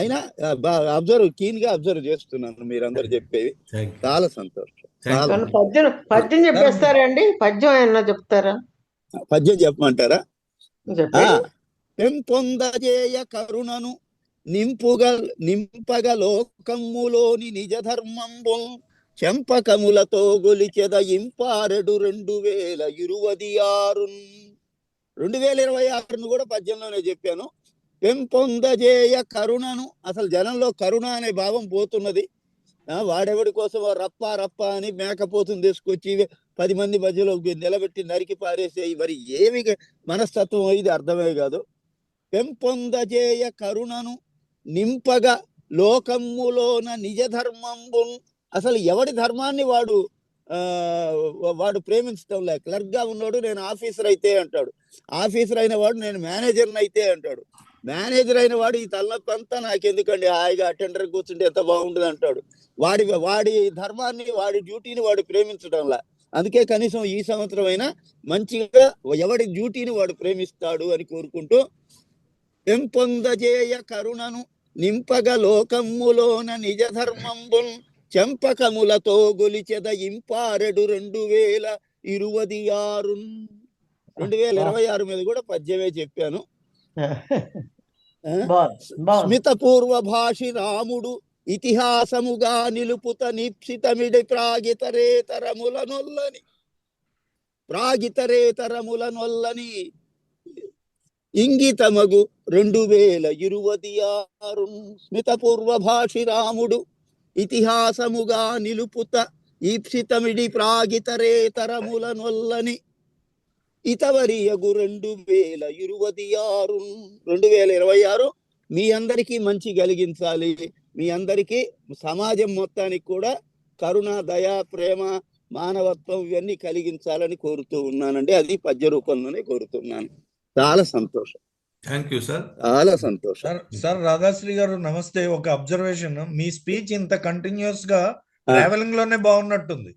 అయినా కీన్ గా అబ్జర్వ్ చేస్తున్నాను మీరందరూ చెప్పేవి. చాలా సంతోషం. పద్యం చెప్పేస్తారండి? పద్యం ఏమన్నా చెప్తారా? పద్యం చెప్పమంటారా? పెంపొందజేయ కరుణను నింపగ లోకమ్ములోని నిజ ధర్మంబు చెంపకములతో గొలిచెద ఇంపారెడు 2026 2026 కూడా పద్యంలోనే చెప్పాను. పెంపొందజేయ కరుణను, అసలు జనంలో కరుణ అనే భావం పోతున్నది. వాడెవడి కోసం రప్ప రప్ప అని మేకపోతుని తీసుకొచ్చి 10 మంది మధ్యలో నిలబెట్టి నరికి పారేసే మరి ఏమి మనస్తత్వం ఇది అర్థమే కాదు. పెంపొందజేయ కరుణను నింపగా లోకమ్ములోన నిజ ధర్మంబు, అసలు ఎవడి ధర్మాన్ని వాడు ప్రేమించడం లే. క్లర్క్ గా ఉన్నాడు నేను ఆఫీసర్ అయితే అంటాడు, ఆఫీసర్ అయిన వాడు నేను మేనేజర్ని అయితే అంటాడు, మేనేజర్ అయిన వాడు ఈ తలనొప్పి అంతా నాకెందుకండి హాయిగా అటెండర్ కూర్చుంటే ఎంత బాగుంటుంది అంటాడు. వాడి ధర్మాన్ని వాడి డ్యూటీని వాడు ప్రేమించడంలా. అందుకే కనీసం ఈ సంవత్సరం అయినా మంచిగా ఎవడి డ్యూటీని వాడు ప్రేమిస్తాడు అని కోరుకుంటూ, పెంపొందజేయ కరుణను నింపగ లోకమ్ములోన నిజ ధర్మంబున్ చెంపకములతో గొలిచెద ఇంపారెడు 2026 2026 మీద కూడా పద్యమే చెప్పాను. స్మిత పూర్వ భాషి రాముడు ఇతిహాసముగా నిలుపుత నిప్సితమిడి ప్రాగితరేతరములనొల్లని ఇంగితమగు 2026 స్మిత పూర్వ భాషి రాముడు ఇతిహాసముగా నిలుపుత ఈప్సితమిడి ప్రాగితరేతరములనొల్లని ఇతవరియగు 2026 మీ అందరికీ మంచి కలిగించాలి. మీ అందరికీ సమాజం మొత్తానికి కూడా కరుణ, దయ, ప్రేమ, మానవత్వం ఇవన్నీ కలిగించాలని కోరుతూ ఉన్నానండి. అది పద్య రూపంలోనే కోరుతున్నాను. చాలా సంతోషం. Thank you sir. చాలా సంతోషం సార్. రాధాశ్రీ గారు నమస్తే. ఒక అబ్జర్వేషన్, మీ స్పీచ్ ఇంత కంటిన్యూస్ గా ట్రావెలింగ్ లోనే బాగున్నట్టుంది.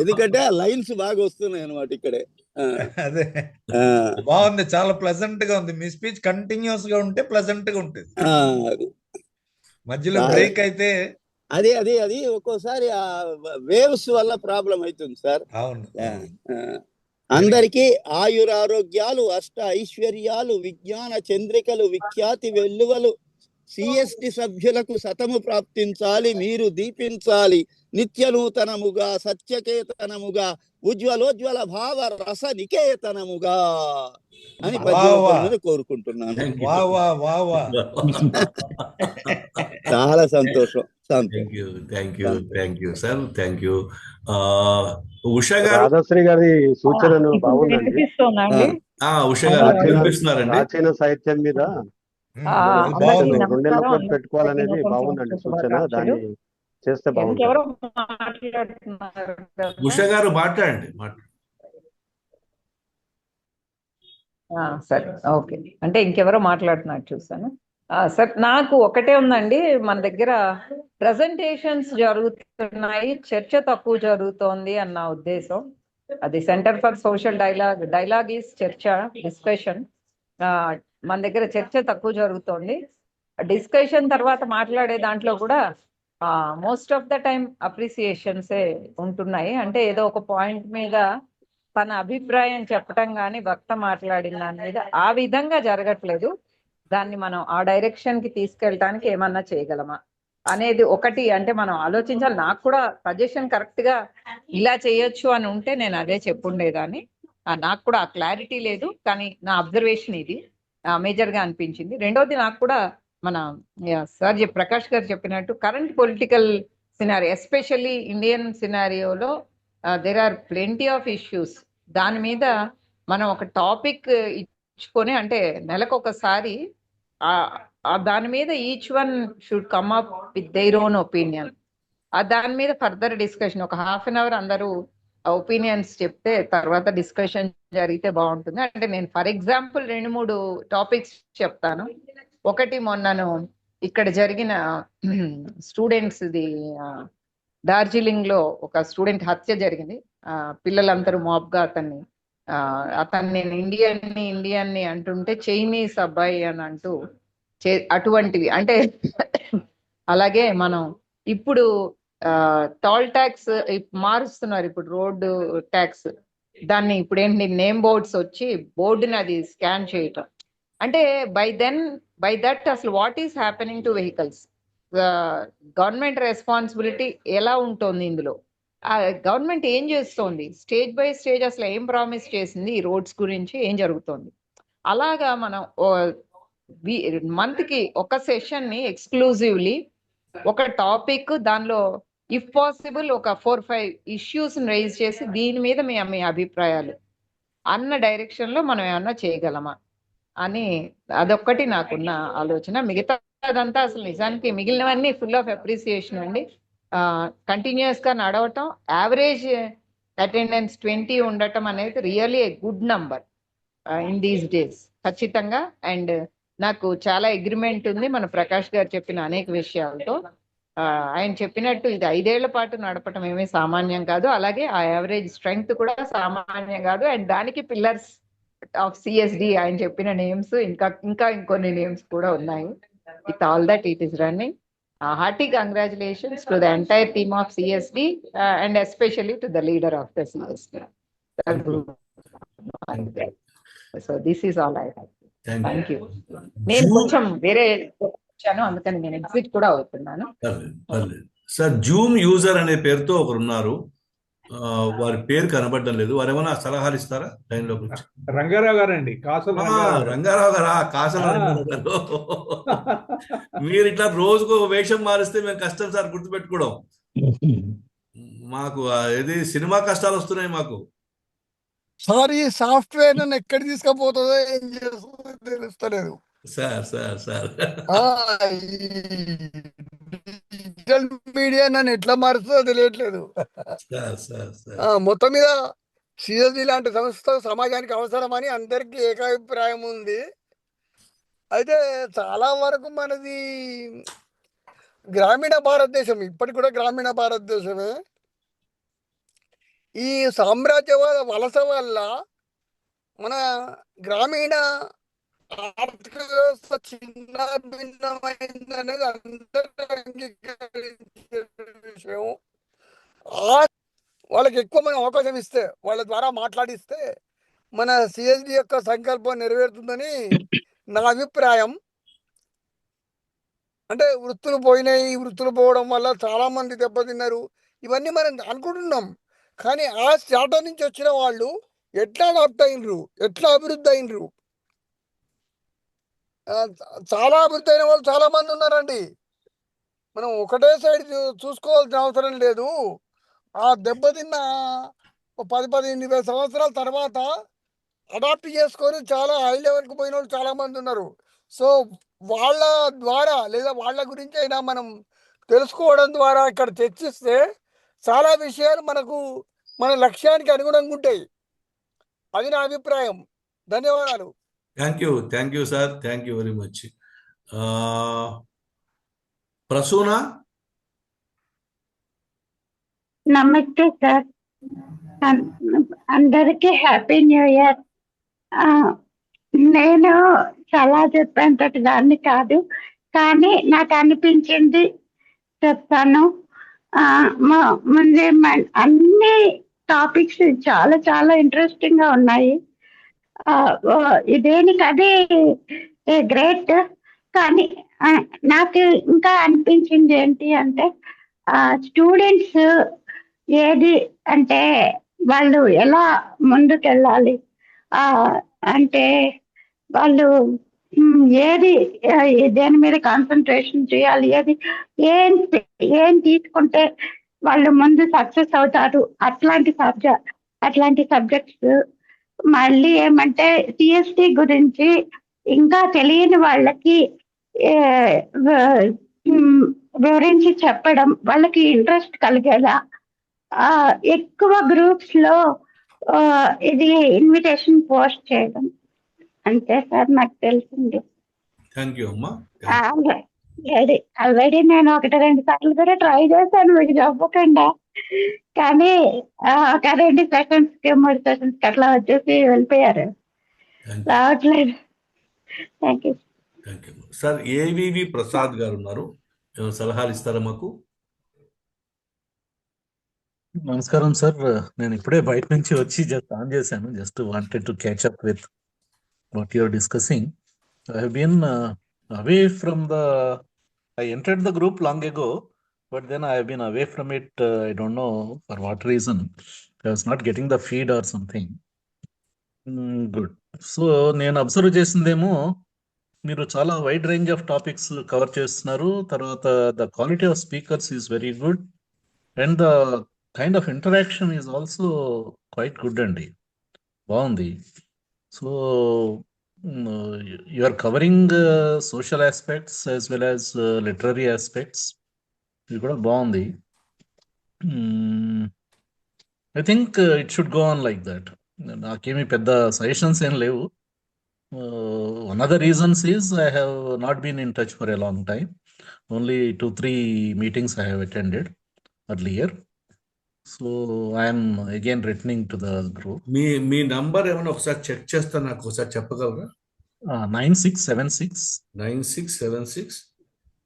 ఎందుకంటే లైన్స్ బాగా వస్తున్నాయి అన్నమాట ఇక్కడే. అదే బాగుంది, చాలా ప్లెజెంట్ గా ఉంది. మీ స్పీచ్ కంటిన్యూస్ గా ఉంటే ప్లెజెంట్ గా ఉంటుంది. మధ్యలో బ్రేక్ అయితే అది ఒక్కోసారి వేవ్స్ వల్ల ప్రాబ్లం అవుతుంది సార్. అవును. అందరికీ ఆయురారోగ్యాలు, అష్ట ఐశ్వర్యాలు, విజ్ఞాన చంద్రికలు, విఖ్యాతి వెల్లువలు సిఎస్టి సభ్యులకు సతము ప్రాప్తించాలి. మీరు దీపించాలి నిత్య నూతనముగా, సత్యకేతనముగా, ఉజ్వలోజ్వల భావ రస నికేతనముగా అని పద్యం కోరుకుంటున్నాను. చాలా సంతోషం. Thank you sir. Thank you. Usha గారు, రాధాశ్రీ గారి సూచనను బాగుందండి. ఉషా గారు వినిపిస్తున్నారండి. ప్రాచీన సాహిత్యం మీద 2 నెలల పాటు పెట్టుకోవాలనేది బాగుందండి సూచన. దాన్ని చేస్తే బాగుంటుంది. ఉషా గారు మాట్లాడండి. సరే, ఓకే. అంటే ఇంకెవరో మాట్లాడుతున్నారు చూసాను. సార్, నాకు ఒకటే ఉందండి. మన దగ్గర ప్రజెంటేషన్స్ జరుగుతున్నాయి, చర్చ తక్కువ జరుగుతోంది అన్న ఉద్దేశం. అది centre for social dialogue is చర్చ, డిస్కషన్. మన దగ్గర చర్చ తక్కువ జరుగుతోంది. డిస్కషన్ తర్వాత మాట్లాడే దాంట్లో కూడా మోస్ట్ ఆఫ్ ద టైం అప్రిసియేషన్సే ఉంటున్నాయి. అంటే ఏదో ఒక పాయింట్ మీద తన అభిప్రాయం చెప్పటం కానీ వక్త మాట్లాడిన దాని మీద ఆ విధంగా జరగట్లేదు. దాన్ని మనం ఆ డైరెక్షన్ కి తీసుకెళ్ళటానికి ఏమన్నా చేయగలమా అనేది ఒకటి. అంటే మనం ఆలోచించాలి. నాకు కూడా సజెషన్ కరెక్ట్ గా ఇలా చేయొచ్చు అని ఉంటే నేను అదే చెప్పుండేదాన్ని. నాకు కూడా ఆ క్లారిటీ లేదు, కానీ నా అబ్జర్వేషన్ ఇది మేజర్ గా అనిపించింది. రెండోది, నాకు కూడా మన సార్ ప్రకాష్ గారు చెప్పినట్టు current political scenario, especially Indian సినారియోలో there are plenty of issues. దాని మీద మనం ఒక టాపిక్ ఇచ్చుకొని, అంటే నెలకొకసారి దాని మీద each one should come up with their own opinion. దాని మీద ఫర్దర్ డిస్కషన్ ఒక హాఫ్ అన్ అవర్ అందరూ ఒపీనియన్స్ చెప్తే తర్వాత డిస్కషన్ జరిగితే బాగుంటుంది. అంటే నేను ఫర్ ఎగ్జాంపుల్ 2-3 టాపిక్స్ చెప్తాను. ఒకటి, మొన్నను ఇక్కడ జరిగిన స్టూడెంట్స్ డార్జిలింగ్ లో ఒక స్టూడెంట్ హత్య జరిగింది. పిల్లలందరూ మాబ్ గా అతన్ని నేను ఇండియన్ని అంటుంటే చైనీస్ అబ్బాయి అని అంటూ అటువంటివి. అంటే అలాగే మనం ఇప్పుడు టోల్ ట్యాక్స్ మారుస్తున్నారు. ఇప్పుడు రోడ్డు ట్యాక్స్, దాన్ని ఇప్పుడు ఏంటి నేమ్ బోర్డ్స్ వచ్చి బోర్డుని అది స్కాన్ చేయటం. అంటే బై దట్ అసలు what is happening to vehicles, government responsibility ఎలా ఉంటుంది ఇందులో, ఆ గవర్నమెంట్ ఏం చేస్తోంది, స్టేజ్ బై స్టేజ్ అసలు ఏం ప్రామిస్ చేసింది, ఈ రోడ్స్ గురించి ఏం జరుగుతోంది. అలాగా మనం మంత్ కి ఒక సెషన్ ని ఎక్స్క్లూజివ్లీ ఒక టాపిక్, దానిలో ఇఫ్ పాసిబుల్ ఒక 4-5 ఇష్యూస్ రైజ్ చేసి దీని మీద మీ అభిప్రాయాలు అన్న డైరెక్షన్ లో మనం ఏమన్నా చేయగలమా అని అదొక్కటి నాకున్న ఆలోచన. మిగతాదంతా అసలు నిజానికి మిగిలినవన్నీ ఫుల్ ఆఫ్ అప్రిసియేషన్ అండి. కంటిన్యూస్ గా నడవటం, యావరేజ్ అటెండెన్స్ 20 ఉండటం అనేది really a good number in these days ఖచ్చితంగా. అండ్ నాకు చాలా అగ్రిమెంట్ ఉంది మన ప్రకాష్ గారు చెప్పిన అనేక విషయాలతో. ఆయన చెప్పినట్టు ఇది 5 ఏళ్ల పాటు నడపటం ఏమీ సామాన్యం కాదు, అలాగే ఆ యావరేజ్ స్ట్రెంగ్త్ కూడా సామాన్యం కాదు. అండ్ దానికి పిల్లర్స్ ఆఫ్ సిఎస్డి ఆయన చెప్పిన నేమ్స్ ఇంకా ఇంకొన్ని నేమ్స్ కూడా ఉన్నాయి. With all that it is running. Hearty congratulations to the entire team of CSD and especially to the leader of the CSD. So this is all I have. Thank you. నేను కొంచెం వేరే వచ్చాను, అందుకని నేను exit కూడా అవుతున్నాను. Sir, Zoom user అనే పేరుతో ఒకరు ఉన్నారు, వారి పేరు కనబడడం లేదు, వారు ఏమైనా సలహాలు ఇస్తారా లైన్లో? రంగారావు గారండి, రంగారావు గారా? కాసల రంగారావు గారు, మీరు ఇట్లా రోజుకు వేషం మారిస్తే మేము కష్టం సార్ గుర్తుపెట్టుకోవడం. మాకు ఏది సినిమా కష్టాలు వస్తున్నాయి మాకు. సార్ ఈ సాఫ్ట్వేర్ నన్ను ఎక్కడ తీసుకుపోతుందో ఏం చేస్తుందో తెలుస్తలేదు సార్. డిజిటల్ మీడియా నన్ను ఎట్లా మారుస్తుందో తెలియట్లేదు. మొత్తం మీద సిఎస్డి లాంటి సంస్థ సమాజానికి అవసరమని అందరికీ ఏకాభిప్రాయం ఉంది. అయితే చాలా వరకు మనది గ్రామీణ భారతదేశం, ఇప్పటికి కూడా గ్రామీణ భారతదేశమే. ఈ సామ్రాజ్యవాద వలస వల్ల మన గ్రామీణ ఆర్థిక వ్యవస్థ చిన్న భిన్నమైందనేది అందరూ అంగీకరించే విషయం. వాళ్ళకి ఎక్కువ మనం అవకాశం ఇస్తే, వాళ్ళ ద్వారా మాట్లాడిస్తే మన సిఎస్డి యొక్క సంకల్పం నెరవేరుతుందని నా అభిప్రాయం. అంటే వృత్తులు పోయినాయి, వృత్తులు పోవడం వల్ల చాలా మంది దెబ్బతిన్నారు, ఇవన్నీ మనం అనుకుంటున్నాం. కానీ ఆ స్టార్టర్ నుంచి వచ్చిన వాళ్ళు ఎట్లా అడాప్ట్ అయినరు, ఎట్లా అభివృద్ధి అయినరు, చాలా అభివృద్ధి అయిన వాళ్ళు చాలా మంది ఉన్నారండి. మనం ఒకటే సైడ్ చూసుకోవాల్సిన అవసరం లేదు. ఆ దెబ్బతిన్న 10-15 సంవత్సరాల తర్వాత అడాప్ట్ చేసుకొని చాలా హై లెవెల్కి పోయిన వాళ్ళు చాలా మంది ఉన్నారు. సో వాళ్ళ ద్వారా లేదా వాళ్ళ గురించి అయినా మనం తెలుసుకోవడం ద్వారా ఇక్కడ చర్చిస్తే చాలా విషయాలు మనకు మన లక్ష్యానికి అనుగుణంగా ఉంటాయి. అది నా అభిప్రాయం. ధన్యవాదాలు. Thank you sir, thank you very much. Prasuna. నమస్తే సార్, అందరికీ హ్యాపీ న్యూ ఇయర్. నేను చాలా చెప్పేంతటి దాన్ని కాదు, కానీ నాకు అనిపించింది చెప్తాను. ముందే అన్ని టాపిక్స్ చాలా చాలా ఇంట్రెస్టింగ్ గా ఉన్నాయి. దేనికి అదే గ్రేట్. కానీ నాకు ఇంకా అనిపించింది ఏంటి అంటే, స్టూడెంట్స్ ఏది అంటే వాళ్ళు ఎలా ముందుకెళ్ళాలి, అంటే వాళ్ళు ఏది దేని మీద కాన్సన్ట్రేషన్ చేయాలి, ఏం తీసుకుంటే వాళ్ళు ముందు సక్సెస్ అవుతారు, అట్లాంటి సబ్జెక్ట్స్. మళ్ళీ ఏమంటే సిఎస్టి గురించి ఇంకా తెలియని వాళ్ళకి వివరించి చెప్పడం, వాళ్ళకి ఇంట్రెస్ట్ కలిగేలా ఎక్కువ గ్రూప్స్ లో ఇది ఇన్విటేషన్ పోస్ట్ చేయడం. అంతే సార్ నాకు తెలిసింది. ఆల్రెడీ నేను 1-2 సార్లు కూడా ట్రై చేశాను మీకు చెప్పకుండా, కానీ ఒక 2 సెషన్స్ కి 3 సెషన్స్ కి అట్లా వచ్చేసి వెళ్ళిపోయారు, రావట్లేదు. Thank you sir. AVV Prasad garu ఉన్నారు, సలహాలు ఇస్తారా మాకు? నమస్కారం సార్, నేను ఇప్పుడే బయట నుంచి వచ్చి జస్ట్ ఆన్ చేశాను. Just wanted to catch up with what you are discussing. I have been away from the I entered the group long ago, but then I have been away from it. I don't know for what reason. I was not getting the feed or something. Good. So నేను observe చేసిందేమో మీరు చాలా wide range of topics cover చేస్తున్నారు. తర్వాత the quality of speakers is very good and the kind of interaction is also quite good అండి. బాగుంది. So you are covering social aspects as well as literary aspects. ఇది కూడా బాగుంది. I think it should go on like that. నాకేమీ పెద్ద suggestions ఏం లేవు. One of the reasons is I have not been in touch for a long time. Only 2-3 meetings I have attended earlier. So I am again returning to the group. Me number ఏమైనా ఒకసారి check చేస్తా, నాకు ఒకసారి చెప్పగలరా? 9676 9676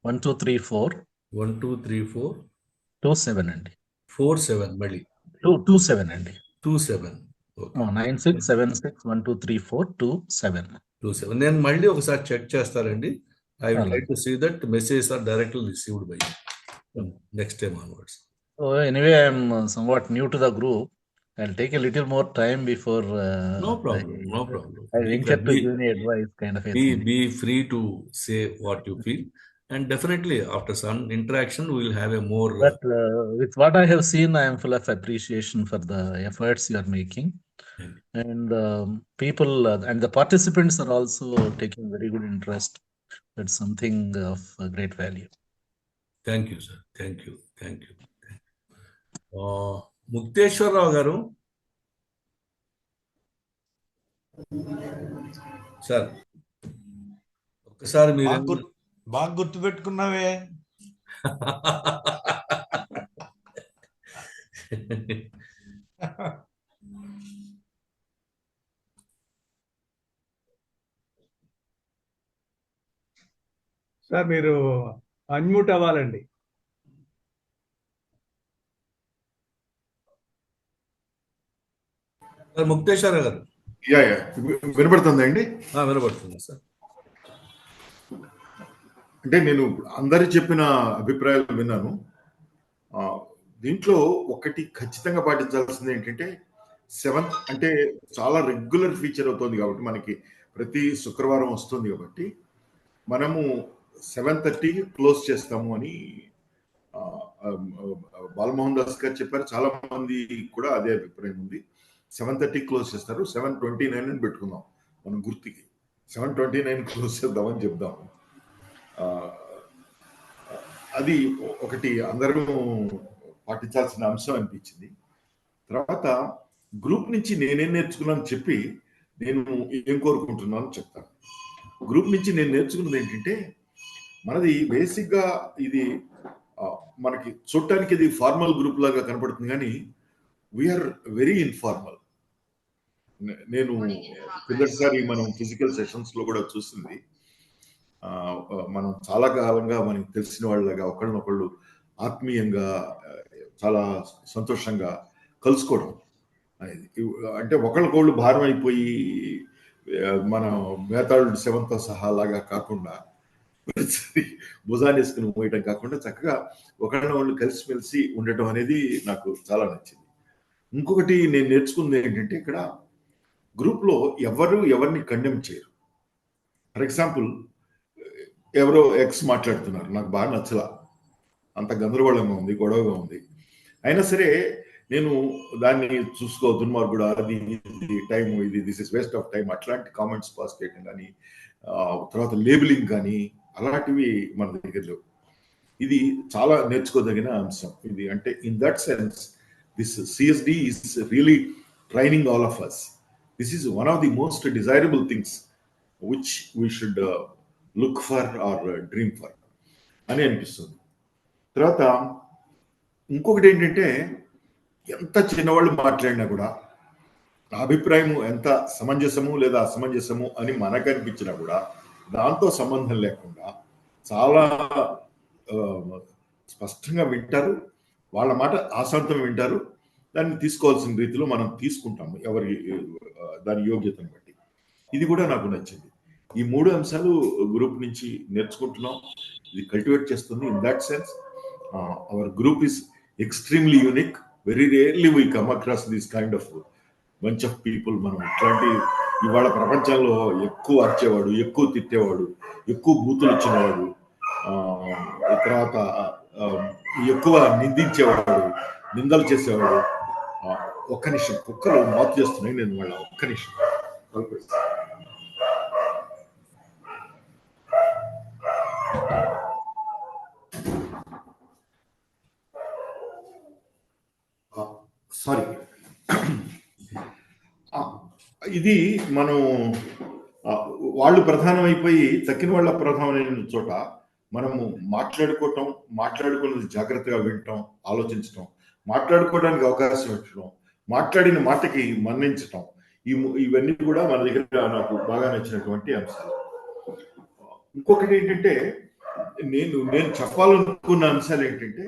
1234 1234 27 అండి. 47 మళ్ళీ 27 అండి. 27 9676123427. నేను మళ్ళీ ఒకసారి చెక్ చేస్తానండి. I will try to see that messages are directly received by next time onwards. So anyway, I am somewhat new to the group. I'll take a little more time before. No problem. I venture to give any advice, kind of a thing. Be free to say what you feel, and definitely after some interaction, we will have a more. But with what I have seen, I am full of appreciation for the efforts you are making, and people and the participants are also taking very good interest. That's something of great value. Thank you, sir. Thank you. Mukteswararao గారు sir, ఒక్కసారి మీరు బాగా గుర్తుపెట్టుకున్నావే. Sir మీరు unmute అవ్వాలండి. ముక్తేశ్వర గారు వినపడుతుందండి? వినపడుతుంది sir. అంటే నేను అందరు చెప్పిన అభిప్రాయాలు విన్నాను. దీంట్లో ఒకటి ఖచ్చితంగా పాటించాల్సింది ఏంటంటే 7th అంటే చాలా రెగ్యులర్ ఫీచర్ అవుతుంది కాబట్టి మనకి ప్రతి శుక్రవారం వస్తుంది కాబట్టి మనము 7:30కి క్లోజ్ చేస్తాము అని బాలమోహన్ దాస్ గారు చెప్పారు. చాలా మంది కూడా అదే అభిప్రాయం ఉంది. 7:30 క్లోజ్ చేస్తారు. 7:29 అని పెట్టుకుందాం మనం గుర్తుకి. 7:29 క్లోజ్ చేద్దామని చెప్దాం. అది ఒకటి అందరూ పాటించాల్సిన అంశం అనిపించింది. తర్వాత గ్రూప్ నుంచి నేనేం నేర్చుకున్నాను చెప్పి నేను ఏం కోరుకుంటున్నాను చెప్తాను. గ్రూప్ నుంచి నేను నేర్చుకున్నది ఏంటంటే, మనది బేసిక్గా ఇది మనకి చూడటానికి ఇది ఫార్మల్ గ్రూప్ లాగా కనపడుతుంది, కానీ వీఆర్ వెరీ ఇన్ఫార్మల్. నేను కిందటిసారి మనం ఫిజికల్ సెషన్స్ లో కూడా చూసింది, మనం చాలా కాలంగా మనకి తెలిసిన వాళ్ళగా ఒకళ్ళనొకళ్ళు ఆత్మీయంగా చాలా సంతోషంగా కలుసుకోవడం అనేది. అంటే ఒకళ్ళకొళ్ళు భారం అయిపోయి మన మేతాళుడు శవంతో సహా లాగా కాకుండా, భుజాన్ని వేసుకుని పోయటం కాకుండా చక్కగా ఒకళ్ళనొకళ్ళు కలిసిమెలిసి ఉండటం అనేది నాకు చాలా నచ్చింది. ఇంకొకటి నేను నేర్చుకుంది ఏంటంటే, ఇక్కడ గ్రూప్లో ఎవరిని కండెమ్ చేయరు. ఫర్ ఎగ్జాంపుల్, ఎవరో ఎక్స్ మాట్లాడుతున్నారు, నాకు బాగా నచ్చలా, అంత గందరగోళంగా ఉంది, గొడవగా ఉంది, అయినా సరే నేను దాన్ని చూసుకో దుర్మార్గుడు, అది టైం ఇది, this is waste of time, అట్లాంటి కామెంట్స్ పాస్ చేయడం కానీ, తర్వాత లేబులింగ్ కానీ అలాంటివి మన దగ్గర లేవు. ఇది చాలా నేర్చుకోదగిన అంశం ఇది. అంటే in that sense this CSD is really training all of us. This is one of the most desirable things which we should look for or dream for అని అనిపిస్తుంది. తర్వాత ఇంకొకటి ఏంటంటే, ఎంత చిన్నవాళ్ళు మాట్లాడినా కూడా నా అభిప్రాయం ఎంత సమంజసము లేదా అసమంజసము అని మనకు అనిపించినా కూడా దాంతో సంబంధం లేకుండా చాలా స్పష్టంగా వింటారు, వాళ్ళ మాట ఆశాంతం వింటారు, దాన్ని తీసుకోవాల్సిన రీతిలో మనం తీసుకుంటాము ఎవరి దాని యోగ్యతను బట్టి. ఇది కూడా నాకు నచ్చింది. ఈ 3 అంశాలు గ్రూప్ నుంచి నేర్చుకుంటున్నాం. ఇది కల్టివేట్ చేస్తుంది. In that sense our group is extremely unique. Very rarely we come across this kind of bunch of people. మనం ఇట్లాంటి ఇవాళ ప్రపంచంలో ఎక్కువ అరిచేవాడు, ఎక్కువ తిట్టేవాడు, ఎక్కువ బూతులు ఇచ్చినవాడు, తర్వాత ఎక్కువ నిందించేవాడు, నిందలు చేసేవాడు. ఒక్క నిమిషం, కుక్కలు మాతు చేస్తున్నాయి, నేను వాళ్ళ ఒక్క నిమిషం. సారీ, ఇది మనం వాళ్ళు ప్రధానమైపోయి తక్కిన వాళ్ళ ప్రధానమైన చోట మనము మాట్లాడుకున్నది జాగ్రత్తగా వినటం, ఆలోచించటం, మాట్లాడుకోవడానికి అవకాశం ఇచ్చడం, మాట్లాడిన మాటకి మన్నించటం, ఇవన్నీ కూడా మన దగ్గర నాకు బాగా నచ్చినటువంటి అంశాలు. ఇంకొకటి ఏంటంటే నేను చెప్పాలనుకున్న అంశాలు ఏంటంటే,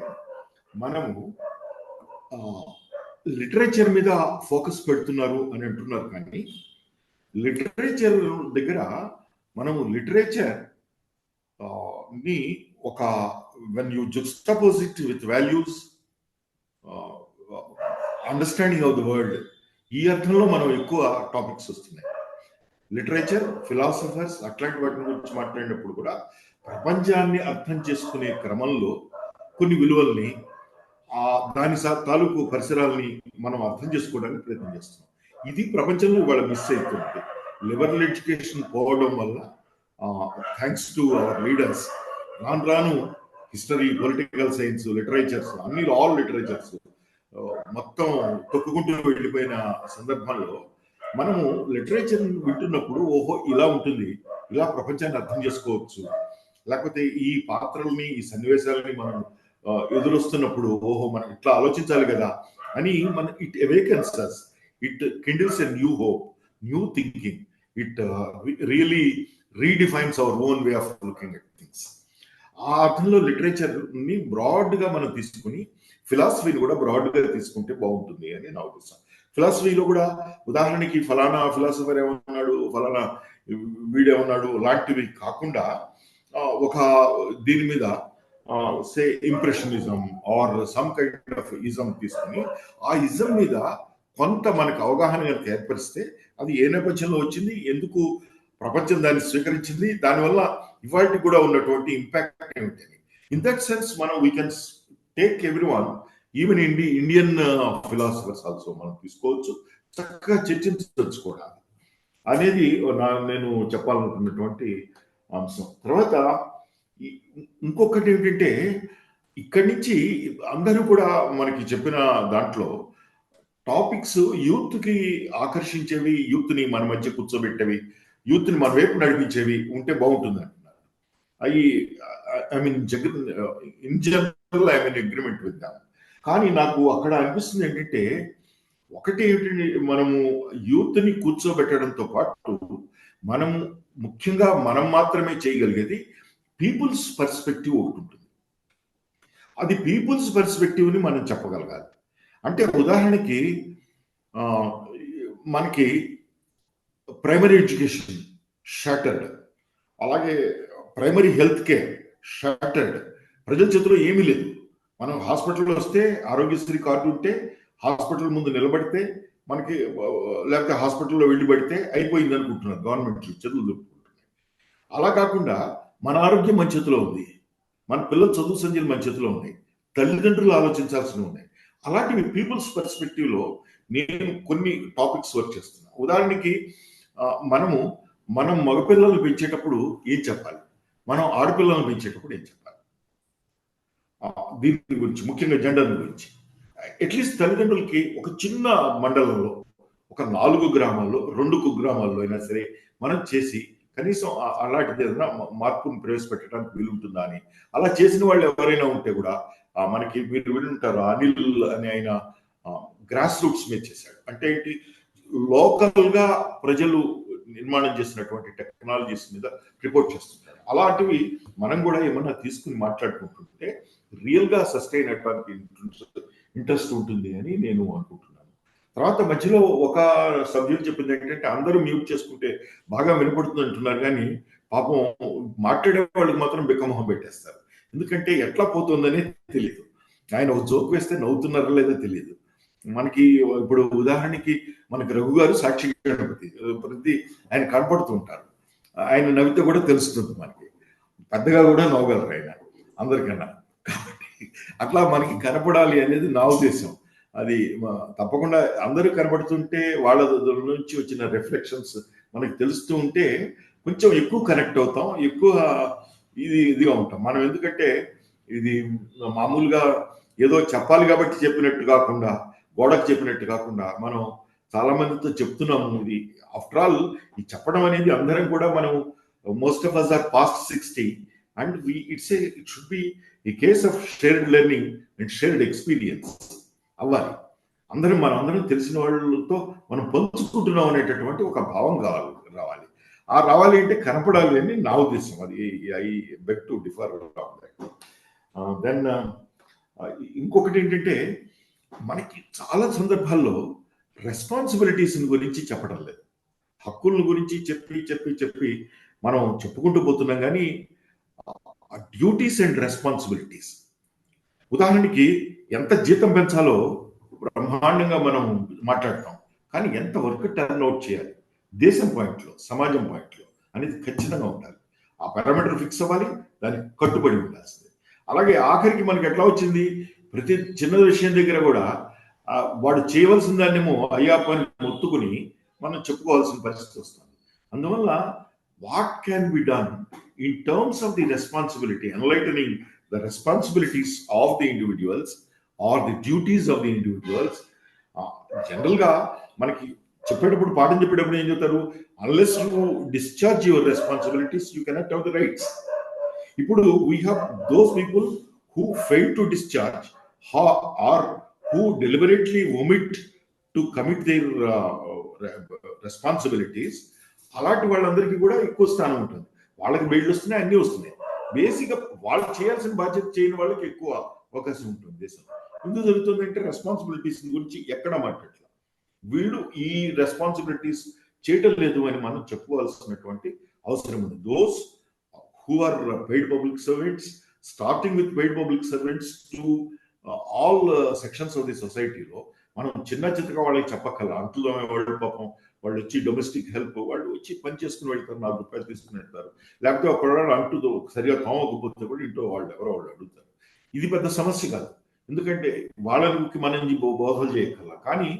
మనము లిటరేచర్ మీద ఫోకస్ పెడుతున్నారు అని అంటున్నారు, కానీ లిటరేచర్ దగ్గర మనము లిటరేచర్ ని ఒక when you juxtapose it with values, understanding of the world, ఈ అర్థంలో మనం ఎక్కువ టాపిక్స్ వస్తున్నాయి. లిటరేచర్, ఫిలాసఫర్స్ అట్లాంటి వాటి గురించి మాట్లాడినప్పుడు కూడా ప్రపంచాన్ని అర్థం చేసుకునే క్రమంలో కొన్ని విలువల్ని, దాని తాలూకు పరిసరాలని మనం అర్థం చేసుకోవడానికి ప్రయత్నం చేస్తున్నాం. ఇది ప్రపంచంలో ఇవాళ మిస్ అవుతుంది. లిబరల్ ఎడ్యుకేషన్ పోవడం వల్ల, థ్యాంక్స్ టు అవర్ లీడర్స్, రాను హిస్టరీ, పొలిటికల్ సైన్స్, లిటరేచర్స్, అన్ని ఆల్ లిటరేచర్స్ మొత్తం తొక్కుకుంటూ వెళ్ళిపోయిన సందర్భంలో మనము లిటరేచర్ వింటున్నప్పుడు ఓహో ఇలా ఉంటుంది, ఇలా ప్రపంచాన్ని అర్థం చేసుకోవచ్చు, లేకపోతే ఈ పాత్రల్ని, ఈ సన్నివేశాలని మనం ఎదురొస్తున్నప్పుడు ఓహో మనం ఇట్లా ఆలోచించాలి కదా అని it awakens us, it kindles a new hope, new thinking, it really redefines our own way of looking at things. ఆ అర్థంలో లిటరేచర్ని బ్రాడ్గా మనం తీసుకుని ఫిలాసఫీని కూడా బ్రాడ్గా తీసుకుంటే బాగుంటుంది అని నా ఉద్దేశం. ఫిలాసఫీలో కూడా ఉదాహరణకి ఫలానా ఫిలాసఫర్ ఏమన్నాడు, ఫలానా వీడేమన్నాడు లాంటివి కాకుండా ఒక దీని మీద say impressionism or some kind of ism తీసుకుని ఆ ఇజం మీద కొంత మనకు అవగాహన కనుక ఏర్పరిస్తే అది ఏ నేపథ్యంలో వచ్చింది, ఎందుకు ప్రపంచం దాన్ని స్వీకరించింది, దానివల్ల ఇవాళకి కూడా ఉన్నటువంటి ఇంపాక్ట్ ఏమిటని. ఇన్ దట్ సెన్స్ మనం we can take every one, even Indian philosophers also మనం తీసుకోవచ్చు, చక్కగా చర్చించవచ్చు కూడా అనేది నేను చెప్పాలనుకున్నటువంటి అంశం. తర్వాత ఇంకొకటి ఏంటంటే, ఇక్కడి నుంచి అందరూ కూడా మనకి చెప్పిన దాంట్లో టాపిక్స్ యూత్కి ఆకర్షించేవి, యూత్ని మన మధ్య కూర్చోబెట్టేవి, యూత్ని మన వైపు నడిపించేవి ఉంటే బాగుంటుంది అంటున్నారు. In general I mean agreement with them. కానీ నాకు అక్కడ అనిపిస్తుంది ఏంటంటే, ఒకటి ఏంటంటే మనము యూత్ని కూర్చోబెట్టడంతో పాటు మనము ముఖ్యంగా మనం మాత్రమే చేయగలిగేది పీపుల్స్ పర్స్పెక్టివ్ ఒకటి ఉంటుంది. అది పీపుల్స్ పర్స్పెక్టివ్ని మనం చెప్పగలగాలి. అంటే ఉదాహరణకి మనకి ప్రైమరీ ఎడ్యుకేషన్ షాటర్డ్, అలాగే ప్రైమరీ హెల్త్ కేర్ షాటర్డ్, ప్రజల చేతిలో ఏమీ లేదు. మనం హాస్పిటల్లో వస్తే ఆరోగ్యశ్రీ కార్డు ఉంటే హాస్పిటల్ ముందు నిలబడితే మనకి, లేకపోతే హాస్పిటల్లో వెళ్ళి పడితే అయిపోయింది అనుకుంటున్నారు గవర్నమెంట్ చదువులు దొరుకుతుంటున్నాయి. అలా కాకుండా మన ఆరోగ్యం మన చేతిలో ఉంది, మన పిల్లల చదువు సంధ్యలు మన చేతిలో ఉన్నాయి, తల్లిదండ్రులు ఆలోచించాల్సి ఉన్నాయి. అలాంటివి పీపుల్స్ పర్స్పెక్టివ్లో నేను కొన్ని టాపిక్స్ వర్క్ చేస్తున్నా. ఉదాహరణకి మనం మగపిల్లలను పెంచేటప్పుడు ఏం చెప్పాలి, మనం ఆడపిల్లలను పెంచేటప్పుడు ఏం చెప్పాలి, దీని గురించి ముఖ్యంగా జెండర్ గురించి అట్లీస్ట్ తల్లిదండ్రులకి ఒక చిన్న మండలంలో, ఒక 4 గ్రామాల్లో 2 కుగ్రామాల్లో అయినా సరే మనం చేసి కనీసం అలాంటిది ఏదైనా మార్పును ప్రవేశపెట్టడానికి వీలుంటుందా అని, అలా చేసిన వాళ్ళు ఎవరైనా ఉంటే కూడా మనకి మీరు వింటారు, అనిల్ అని ఆయన గ్రాస్ రూట్స్ మీద చేశాడు. అంటే ఏంటి, లోకల్ గా ప్రజలు నిర్మాణం చేసినటువంటి టెక్నాలజీస్ మీద రిపోర్ట్ చేస్తుంటారు. అలాంటివి మనం కూడా ఏమన్నా తీసుకుని మాట్లాడుకుంటుంటే రియల్ గా సస్టైన్ అవ్వడానికి ఇంట్రెస్ట్ ఉంటుంది అని నేను అనుకుంటున్నాను. తర్వాత మధ్యలో ఒక సబ్జెక్ట్ చెప్పింది ఏంటంటే, అందరూ మ్యూట్ చేసుకుంటే బాగా వినపడుతుంది అంటున్నారు, కానీ పాపం మాట్లాడే వాళ్ళకి మాత్రం బిక్కమొహం పెట్టేస్తారు. ఎందుకంటే ఎట్లా పోతుందనే తెలియదు. ఆయన ఒక జోక్ వేస్తే నవ్వుతున్నారో లేదో తెలియదు. మనకి ఇప్పుడు ఉదాహరణకి మనకి రఘు గారు సాక్షి గణపతి ప్రతి ఆయన కనపడుతుంటారు. ఆయన నవ్వితే కూడా తెలుస్తుంది మనకి. పెద్దగా కూడా నవ్వగలరు ఆయన అందరికన్నా. కాబట్టి అట్లా మనకి కనపడాలి అనేది నా ఉద్దేశం. అది తప్పకుండా అందరూ కనబడుతుంటే వాళ్ళ నుంచి వచ్చిన రిఫ్లెక్షన్స్ మనకి తెలుస్తూ ఉంటే కొంచెం ఎక్కువ కనెక్ట్ అవుతాం, ఎక్కువ ఇదిగా ఉంటాం మనం. ఎందుకంటే ఇది మామూలుగా ఏదో చెప్పాలి కాబట్టి చెప్పినట్టు కాకుండా, గోడకు చెప్పినట్టు కాకుండా మనం చాలా మందితో చెప్తున్నాము. ఇది ఆఫ్టర్ ఆల్ ఈ చెప్పడం అనేది అందరం కూడా మనం most of us are past 60 and it should be a case of shared learning and shared experience అవ్వాలి. అందరం తెలిసిన వాళ్ళతో మనం పంచుకుంటున్నాం అనేటటువంటి ఒక భావం రావాలి. ఆ రావాలి అంటే కనపడాలి అని నా ఉద్దేశం. అది I beg to differ then ఇంకొకటి ఏంటంటే మనకి చాలా సందర్భాల్లో రెస్పాన్సిబిలిటీస్ గురించి చెప్పడం లేదు. హక్కుల గురించి చెప్పి మనం చెప్పుకుంటూ పోతున్నాం, కానీ డ్యూటీస్ అండ్ రెస్పాన్సిబిలిటీస్, ఉదాహరణకి ఎంత జీతం పెంచాలో బ్రహ్మాండంగా మనం మాట్లాడతాం, కానీ ఎంత వర్క్ టర్న్ అవుట్ చేయాలి దేశం పాయింట్లో, సమాజం పాయింట్లో అనేది ఖచ్చితంగా ఉండాలి. ఆ పారామీటర్ ఫిక్స్ అవ్వాలి, దానికి కట్టుబడి ఉండాల్సింది. అలాగే ఆఖరికి మనకి ఎట్లా వచ్చింది, ప్రతి చిన్న విషయం దగ్గర కూడా వాడు చేయవలసిన దాన్నేమో అయ్యా పని మొత్తుకుని మనం చెప్పుకోవాల్సిన పరిస్థితి వస్తుంది. అందువల్ల what can be done in terms of the responsibility, enlightening the responsibilities of the individuals or the duties of the individuals. జనరల్గా మనకి చెప్పేటప్పుడు, పాఠం చెప్పేటప్పుడు ఏం చెప్తారు, unless you discharge your responsibilities you cannot have the rights. ఇప్పుడు we have those people who fail to discharge or who deliberately omit to commit their responsibilities. అలాంటి వాళ్ళందరికీ కూడా ఎక్కువ స్థానం ఉంటుంది. వాళ్ళకి బెయిల్ వస్తున్నాయి, అన్నీ వస్తున్నాయి. బేసిక్గా వాళ్ళు చేయాల్సిన బాధ్యత చేయని వాళ్ళకి ఎక్కువ అవకాశం ఉంటుంది దేశంలో. ఎందుకు జరుగుతుందంటే రెస్పాన్సిబిలిటీస్ గురించి ఎక్కడ మాట్లాడలేదు. వీళ్ళు ఈ రెస్పాన్సిబిలిటీస్ చేయటం లేదు అని మనం చెప్పుకోవాల్సినటువంటి అవసరం ఉంది. Those who are paid public servants, starting with paid public servants to all sections of the సొసైటీలో మనం చిన్నగా వాళ్ళకి చెప్పక్కర్లా. అంటులో వాళ్ళు పాపం వాళ్ళు వచ్చి డొమెస్టిక్ హెల్ప్ వాళ్ళు వచ్చి పని చేసుకుని వెళ్తారు, 4 రూపాయలు తీసుకుని వెళ్తారు. లేకపోతే ఒకవేళ అంటుతో సరిగా తోమకపోతే కూడా ఇంట్లో వాళ్ళు అడుగుతారు. ఇది పెద్ద సమస్య కాదు, ఎందుకంటే వాళ్ళకి మనం బోధలు చేయక్కర్లా. కానీ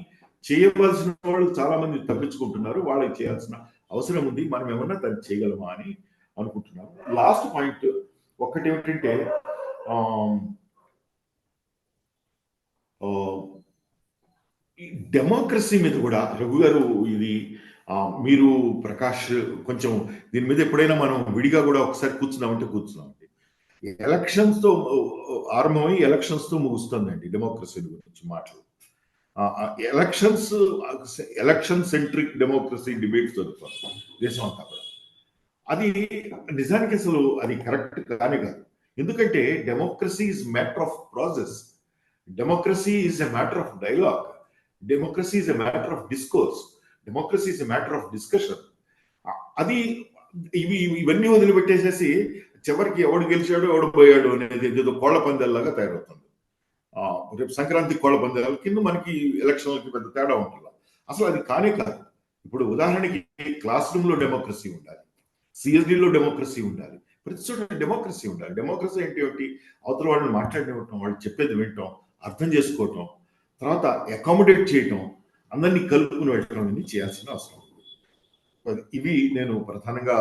చేయవలసిన వాళ్ళు చాలా మంది తప్పించుకుంటున్నారు. వాళ్ళకి చేయాల్సిన అవసరం ఉంది. మనం ఏమన్నా దాన్ని చేయగలమా అని అనుకుంటున్నాను. లాస్ట్ పాయింట్ ఒక్కటి ఏమిటంటే, ఈ డెమోక్రసీ మీద కూడా రఘు గారు, ఇది మీరు ప్రకాష్ కొంచెం దీని మీద ఎప్పుడైనా మనం విడిగా కూడా ఒకసారి కూర్చున్నామండి. ఎలక్షన్స్తో ఆరంభమై ఎలక్షన్స్తో ముగుస్తుందండి డెమోక్రసీ గురించి మాటలు. ఎలక్షన్ సెంట్రిక్ డెమోక్రసీ డిబేట్స్ జరుగుతుంది దేశం అంతా కూడా. అది నిజానికి అసలు అది కరెక్ట్ కానే కాదు. ఎందుకంటే democracy is matter of process. Democracy is a matter of dialogue. Democracy is a matter of discourse. Democracy is a matter of discussion. అది ఇవన్నీ వదిలిపెట్టేసేసి చివరికి ఎవడు గెలిచాడు ఎవడు పోయాడు అనేది ఏదో కోళ్ల పందాల్లాగా తయారవుతుంది. రేపు సంక్రాంతి కోళ్ల పందాల కింద మనకి ఎలక్షన్లకి పెద్ద తేడా ఉంటుంది. అసలు అది కానే కాదు. ఇప్పుడు ఉదాహరణకి క్లాస్ రూమ్ లో డెమోక్రసీ ఉండాలి, సిఎస్డిలో డెమోక్రసీ ఉండాలి, ప్రతి చోట డెమోక్రసీ ఉండాలి. డెమోక్రసీ అంటే ఏమిటి, అవతల వాళ్ళని మాట్లాడటం, వాళ్ళు చెప్పేది వినటం, అర్థం చేసుకోవటం, తర్వాత అకామిడేట్ చేయటం, అందరినీ కలుపుకుని వెళ్ళటం అనేది చేయాల్సిన అవసరం. ఇవి నేను ప్రధానంగా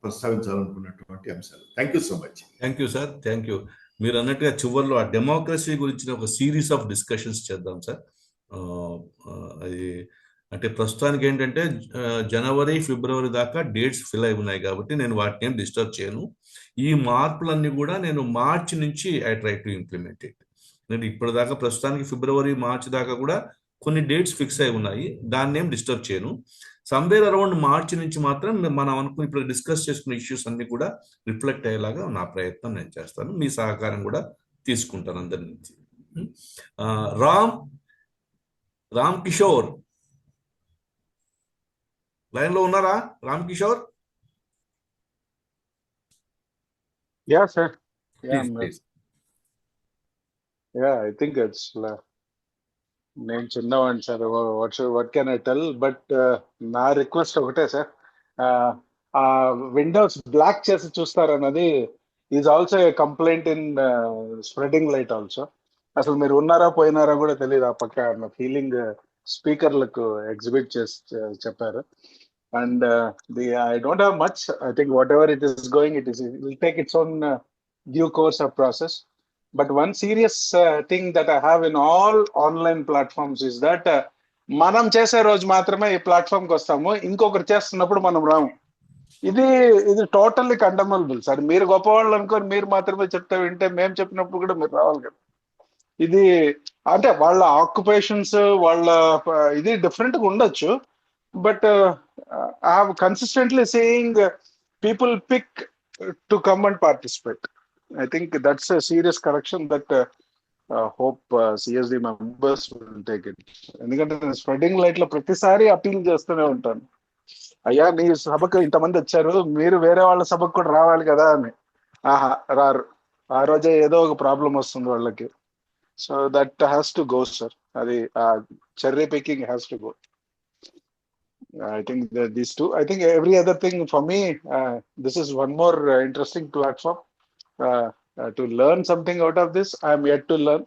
ప్రస్తావించాలనుకున్నటువంటి అంశాలు. Thank you so much. Thank you sir, thank you. మీరు అన్నట్టుగా చివరిలో ఆ డెమోక్రసీ గురించిన ఒక సిరీస్ ఆఫ్ డిస్కషన్స్ చేద్దాం సార్. అది అంటే ప్రస్తుతానికి ఏంటంటే జనవరి ఫిబ్రవరి దాకా డేట్స్ ఫిల్ అయి ఉన్నాయి కాబట్టి నేను వాటిని ఏం డిస్టర్బ్ చేయను. ఈ మార్పులన్నీ కూడా నేను మార్చి నుంచి I try to implement it. నేను ఇప్పటిదాకా ప్రస్తుతానికి ఫిబ్రవరి మార్చి దాకా కూడా కొన్ని డేట్స్ ఫిక్స్ అయి ఉన్నాయి, దాన్ని ఏం డిస్టర్బ్ చేయను. సమ్వేర్ అరౌండ్ మార్చి నుంచి మాత్రం మనం అనుకుని ఇప్పుడు డిస్కస్ చేసుకున్న ఇష్యూస్ అన్ని కూడా రిఫ్లెక్ట్ అయ్యేలాగా నా ప్రయత్నం నేను చేస్తాను. మీ సహకారం కూడా తీసుకుంటాను అందరి నుంచి. రామ్ కిషోర్ లైన్ లో ఉన్నారా? Ram Kishore Yeah, sir. Yeah, please please. I think it's నేను చిన్నవాడిని సార్. What can I tell, but నా రిక్వెస్ట్ ఒకటే సార్, ఆ విండోస్ బ్లాక్ చేసి చూస్తారన్నది is also a complaint in spreading light also. అసలు మీరు ఉన్నారా పోయినారా కూడా తెలియదు ఆ పక్క అన్న ఫీలింగ్ స్పీకర్లకు ఎగ్జిబిట్ చేసి చెప్పారు. And I don't have much. I think whatever it is going, it will take its own due course of process. But one serious thing that I have in all online platforms is that మనం చేసే రోజు మాత్రమే ఈ ప్లాట్ఫామ్కి వస్తాము, ఇంకొకరు చేస్తున్నప్పుడు మనం రాము. ఇది టోటల్లీ కండమబుల్ సార్. మీరు గొప్పవాళ్ళు అనుకోని మీరు మాత్రమే చెప్తే వింటే మేము చెప్పినప్పుడు కూడా మీరు రావాలి కదా. ఇది అంటే వాళ్ళ ఆక్యుపేషన్స్ వాళ్ళ ఇది డిఫరెంట్గా ఉండొచ్చు, but I have consistently seeing people pick to come and participate. I think that's a serious correction that hope CSD members will take it. ఎందుకంటే నేను స్ప్రెడింగ్ లైట్ లో ప్రతిసారి అపీల్ చేస్తూనే ఉంటాను, అయ్యా మీ సభకు ఇంతమంది వచ్చారు, మీరు వేరే వాళ్ళ సభకు కూడా రావాలి కదా అని. రారు. ఆ రోజే ఏదో ఒక ప్రాబ్లం వస్తుంది వాళ్ళకి. So that has to go sir. అది cherry picking has to go. I think that these two. I think every other thing for me, this is one more interesting platform to learn something out of this. I am yet to learn.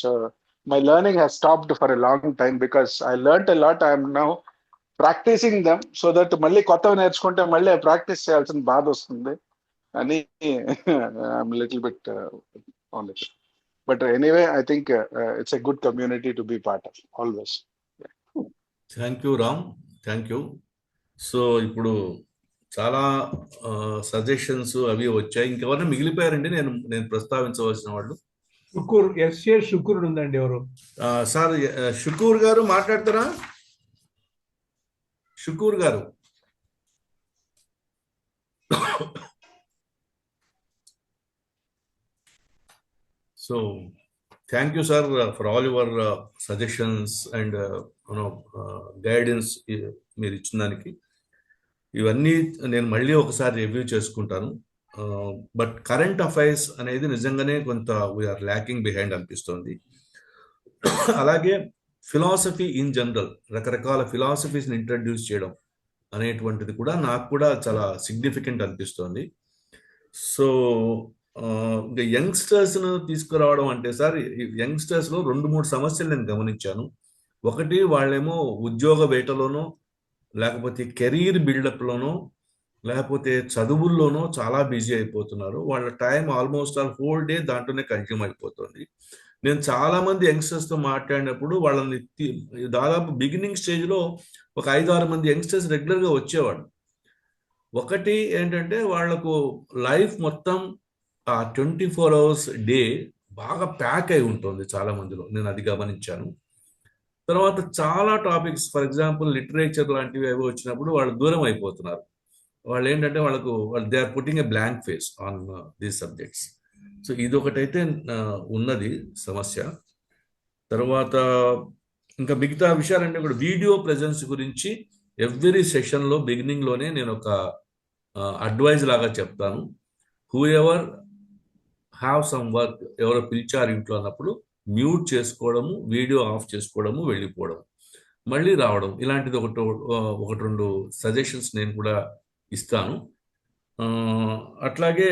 So my learning has stopped for a long time because I learned a lot. I am now practicing them so that మళ్ళీ కొత్తవి నేర్చుకుంటే మళ్ళీ practice చేయాల్సిన బాధ వస్తుంది అని I'm a little bit on it. But anyway, I think it's a good community to be part of always. Thank you Ram, thank you. So ఇప్పుడు చాలా సజెషన్స్ అవి వచ్చాయి. ఇంకెవరైనా మిగిలిపోయారండి నేను ప్రస్తావించవలసిన వాళ్ళు? షుకూర్, ఎస్ఏ షుకూర్ ఉందండి. ఎవరు సార్? షుకూర్ గారు మాట్లాడతారా? షుకూర్ గారు. So thank you sir for all your suggestions and guidance మీరు ఇచ్చిన దానికి. ఇవన్నీ నేను మళ్ళీ ఒకసారి రివ్యూ చేసుకుంటాను. బట్ కరెంట్ అఫైర్స్ అనేది నిజంగానే కొంత వీఆర్ ల్యాకింగ్ బిహైండ్ అనిపిస్తుంది. అలాగే ఫిలాసఫీ ఇన్ జనరల్, రకరకాల ఫిలాసఫీస్ని ఇంట్రడ్యూస్ చేయడం అనేటువంటిది కూడా నాకు కూడా చాలా సిగ్నిఫికెంట్ అనిపిస్తుంది. సో ఇంకా యంగ్స్టర్స్ను తీసుకురావడం అంటే సార్, యంగ్స్టర్స్లో 2-3 సమస్యలు నేను గమనించాను. ఒకటి, వాళ్ళేమో ఉద్యోగ వేటలోనో లేకపోతే కెరీర్ బిల్డప్లోనో లేకపోతే చదువుల్లోనో చాలా బిజీ అయిపోతున్నారు. వాళ్ళ టైం ఆల్మోస్ట్ హోల్ డే దాంట్లోనే కన్జ్యూమ్ అయిపోతుంది. నేను చాలామంది యంగ్స్టర్స్తో మాట్లాడినప్పుడు వాళ్ళని దాదాపు బిగినింగ్ స్టేజ్లో ఒక 5-6 మంది యంగ్స్టర్స్ రెగ్యులర్గా వచ్చేవాడు. ఒకటి ఏంటంటే వాళ్లకు లైఫ్ మొత్తం 24 hours డే బాగా ప్యాక్ అయి ఉంటుంది చాలా మందిలో, నేను అది గమనించాను. తర్వాత చాలా టాపిక్స్, ఫర్ ఎగ్జాంపుల్ లిటరేచర్ లాంటివి ఏవో వచ్చినప్పుడు వాళ్ళు దూరం అయిపోతున్నారు. వాళ్ళు ఏంటంటే they are putting a blank face on these subjects. So ఇదొకటైతే ఉన్నది సమస్య. తర్వాత ఇంకా మిగతా విషయాలంటే కూడా వీడియో ప్రెజెన్స్ గురించి ఎవ్రీ సెషన్లో బిగినింగ్లోనే నేను ఒక అడ్వైజ్ లాగా చెప్తాను. Who ever have some work, ఎవరో పిలిచారు ఇంట్లో అన్నప్పుడు మ్యూట్ చేసుకోవడము, వీడియో ఆఫ్ చేసుకోవడము, వెళ్ళిపోవడం, మళ్ళీ రావడం, ఇలాంటిది 1-2 సజెషన్స్ నేను కూడా ఇస్తాను. అట్లాగే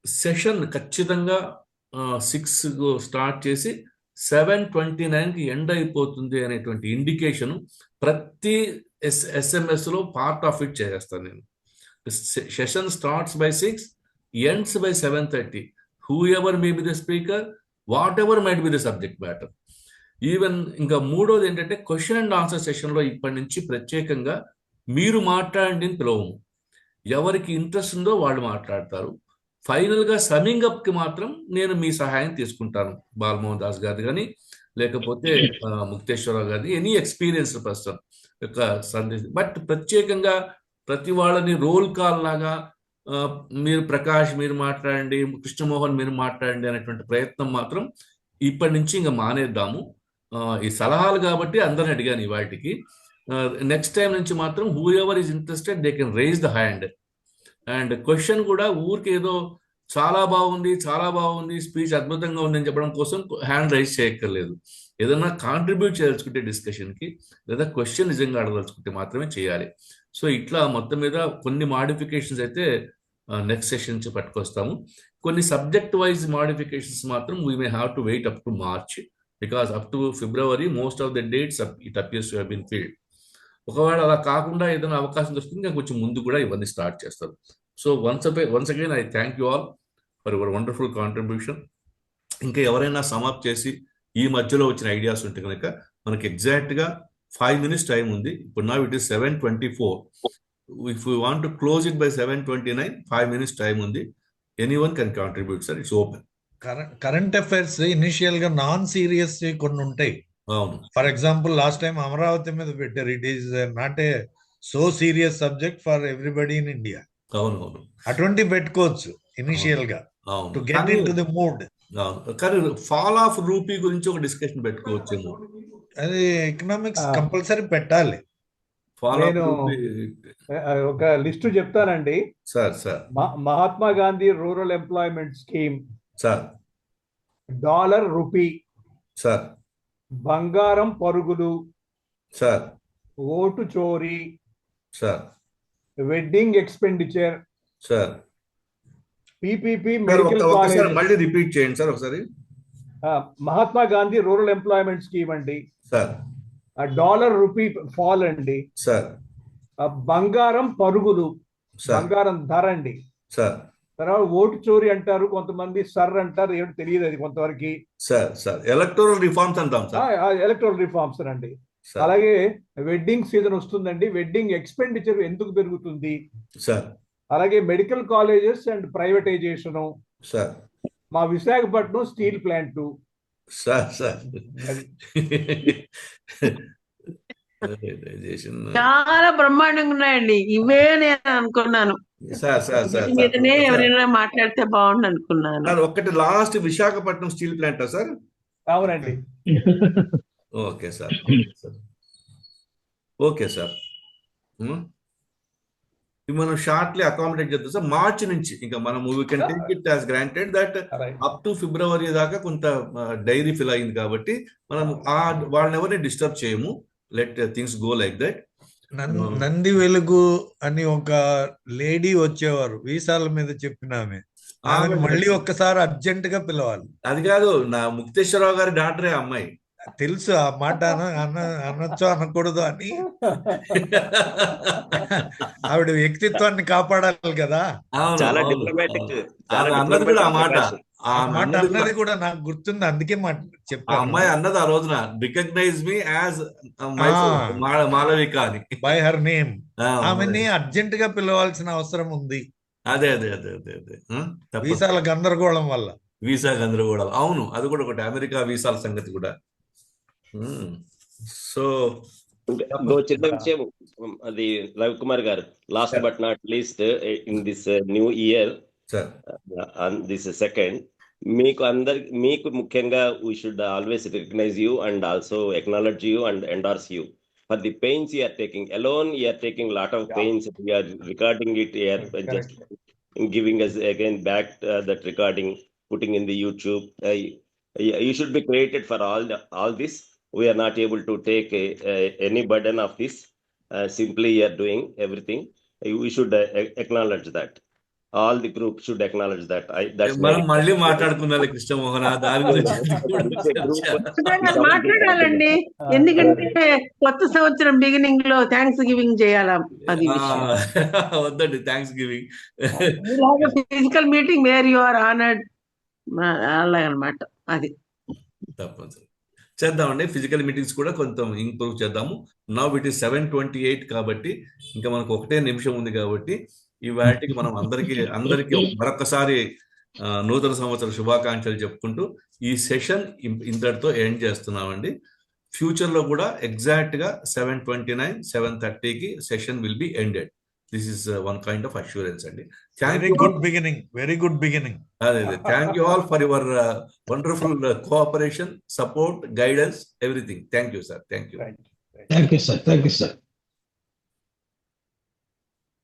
సెషన్ ఖచ్చితంగా 6 స్టార్ట్ చేసి 7:29కి ఎండ్ అయిపోతుంది అనేటువంటి ఇండికేషన్ ప్రతి ఎస్ఎంఎస్లో పార్ట్ ఆఫ్ ఇట్ చేసేస్తాను నేను. Session starts by 6, ends by 7:30. Whoever may be the speaker, whatever might be the subject matter. Even ఇంకా మూడోది ఏంటంటే క్వశ్చన్ అండ్ ఆన్సర్ సెషన్లో ఇప్పటి నుంచి ప్రత్యేకంగా మీరు మాట్లాడండి అని పిలవము. ఎవరికి ఇంట్రెస్ట్ ఉందో వాళ్ళు మాట్లాడతారు. ఫైనల్గా సమ్మింగ్ అప్కి మాత్రం నేను మీ సహాయం తీసుకుంటాను, బాలమోహన్ దాస్ గారి కానీ లేకపోతే ముక్తేశ్వరరావు గారి, ఎనీ ఎక్స్పీరియన్స్డ్ పర్సన్ యొక్క సందేశం. బట్ ప్రత్యేకంగా ప్రతి వాళ్ళని రోల్ కాల్ లాగా మీరు ప్రకాష్ మీరు మాట్లాడండి, కృష్ణమోహన్ మీరు మాట్లాడండి అనేటువంటి ప్రయత్నం మాత్రం ఇప్పటి నుంచి ఇంకా మానేద్దాము. ఈ సలహాలు కాబట్టి అందరిని అడిగాను వాటికి. నెక్స్ట్ టైం నుంచి మాత్రం whoever is interested they can raise the hand. And question కూడా ఊరికి ఏదో చాలా బాగుంది స్పీచ్ అద్భుతంగా ఉంది అని చెప్పడం కోసం హ్యాండ్ రైజ్ చేయక్కర్లేదు. ఏదైనా కాంట్రిబ్యూట్ చేయదలుచుకుంటే డిస్కషన్కి, లేదా క్వశ్చన్ నిజంగా అడగదలుచుకుంటే మాత్రమే చేయాలి. సో ఇట్లా మొత్తం మీద కొన్ని మాడిఫికేషన్స్ అయితే నెక్స్ట్ సెషన్ నుంచి పట్టుకొస్తాము. కొన్ని సబ్జెక్ట్ వైజ్ మాడిఫికేషన్స్ మాత్రం we may have to wait up to March, because up to February most of the dates it appears to have been filled. ఒకవేళ అలా కాకుండా ఏదైనా అవకాశం దొరుకుతుంది ఇంకా కొంచెం ముందు కూడా ఇవన్నీ స్టార్ట్ చేస్తారు. So once again I thank you all for your wonderful contribution. ఇంకా ఎవరైనా సమాప్ చేసి ఈ మధ్యలో వచ్చిన ఐడియాస్ ఉంటే కనుక మనకి ఎగ్జాక్ట్గా 5 minutes టైం ఉంది. ఇప్పుడు నా it is 7:24. If you want to close it by 7:29, 5 minutes time ఉంది. Anyone can contribute sir, it's open. Current affairs initial గా నాన్ సీరియస్ కొన్ని ఉంటాయి. అవును, for example last time Amaravati మీద పెట్టారు. It is not a so serious subject for everybody in India. అవునవును, అటువంటివి పెట్టుకోవచ్చు ఇనిషియల్ గా to get into the mood. కానీ ఫాల్ ఆఫ్ రూపీ గురించి ఒక డిస్కషన్ పెట్టుకోవచ్చేమో. అది ఎకనామిక్స్ కంపల్సరీ పెట్టాలి. నేను ఒక లిస్టు చెప్తానండి sir. Mahatma Gandhi rural employment scheme sir, dollar rupee sir, బంగారం పరుగులు సార్, ఓటు చోరీ sir, wedding expenditure sir, PPP medical college. మళ్ళీ రిపీట్ చేయండి సార్ ఒకసారి. Mahatma Gandhi rural employment scheme అండి సార్, డాలర్ రూపీ ఫాల్ అండి సార్, బంగారం పరుగులు, బంగారం ధర అండి సార్, తర్వాత ఓటు చోరీ అంటారు కొంతమంది, సర్ అంటారు, ఏమిటి తెలియదు అది కొంతవరకు. సార్ ఎలక్టోరల్ రిఫార్మ్స్ అంటాం సార్. ఎలక్టోరల్ రిఫార్మ్స్ అండి. అలాగే వెడ్డింగ్ సీజన్ వస్తుందండి, వెడ్డింగ్ ఎక్స్పెండిచర్ ఎందుకు పెరుగుతుంది సార్. అలాగే medical colleges and privatisation sir. మా విశాఖపట్నం స్టీల్ ప్లాంట్ సార్. చాలా బ్రహ్మాండంగా ఉన్నాయండి. ఇవే నేను అనుకున్నాను. మీదనే ఎవరైనా మాట్లాడితే బాగుండు అనుకున్నాను. ఒకటి లాస్ట్ విశాఖపట్నం స్టీల్ ప్లాంటా సార్? అవునండి. Okay sir. ఓకే సార్, మనం షార్ట్లీ అకామిడేట్ చేద్దాం సార్. మార్చ్ నుంచి ఇంకా మనం we can take it as granted that up to February దాకా కొంత డైరీ ఫిల్ అయింది కాబట్టి మనం వాళ్ళని ఎవరిని డిస్టర్బ్ చేయము. Let things go like that. Nandi వెలుగు అని ఒక లేడీ వచ్చేవారు వీసాల మీద చెప్పిన ఆమె మళ్ళీ ఒక్కసారి అర్జెంట్ గా పిలవాలి. అది కాదు, నా ముక్తేశ్వరరావు గారి డాక్టరే అమ్మాయి. తెలుసు ఆ మాట అనొచ్చో అనకూడదు అని. ఆవిడ వ్యక్తిత్వాన్ని కాపాడాలి కదా. చాలా డిప్లొమాటిక్ అన్నది కూడా నాకు గుర్తుంది, అందుకే చెప్పాను. అమ్మాయి అన్నది ఆ రోజున రికగ్నైజ్ మీ యాజ్ మాలవిక అని బై హర్ నేమ్. ఆమెని అర్జెంట్ గా పిలవాల్సిన అవసరం ఉంది. అదే వీసాల గందరగోళం వల్ల. వీసా గందరగోళం, అవును, అది కూడా ఒకటి. అమెరికా వీసాల సంగతి కూడా. సో చిన్న విషయం, అది రవికుమార్ గారు, last but not least in this new year, this second, మీకు ముఖ్యంగా we should always recognise you and also acknowledge you and endorse you for the pains you are taking. Alone you are taking lot of pains. We are recording it, you are just giving us again back that recording, putting in the YouTube. You should be created for all this. We are not able to take any burden of this. Simply you are doing everything. We should acknowledge that. All the group should acknowledge that. మనం మళ్ళీ మాట్లాడుకున్నాలి కృష్ణమోహన్ దాని గురించి. మాట్లాడాలండి, ఎందుకంటే కొత్త సంవత్సరం beginning లో thanks giving చేయాలా. అది వద్దండి thanksgiving. Physical meeting where you are honoured అలాగనమాట. అది తప్పనిసరి చేద్దామండి. ఫిజికల్ మీటింగ్స్ కూడా కొంచెం ఇంప్రూవ్ చేద్దాము. నౌ ఇట్ ఈస్ 7:28 కాబట్టి ఇంకా మనకు 1 నిమిషం ఉంది కాబట్టి ఈ వాటికి మనం అందరికీ మరొకసారి నూతన సంవత్సర శుభాకాంక్షలు చెప్పుకుంటూ ఈ సెషన్ ఇంతటితో ఎండ్ చేస్తున్నామండి. ఫ్యూచర్ లో కూడా ఎగ్జాక్ట్ గా 7:29, 7:30కి session will be ended. This is one kind of assurance అండి. Very good beginning. అదే thank you all for your wonderful cooperation, support, guidance, everything. Thank you sir. Thank you sir.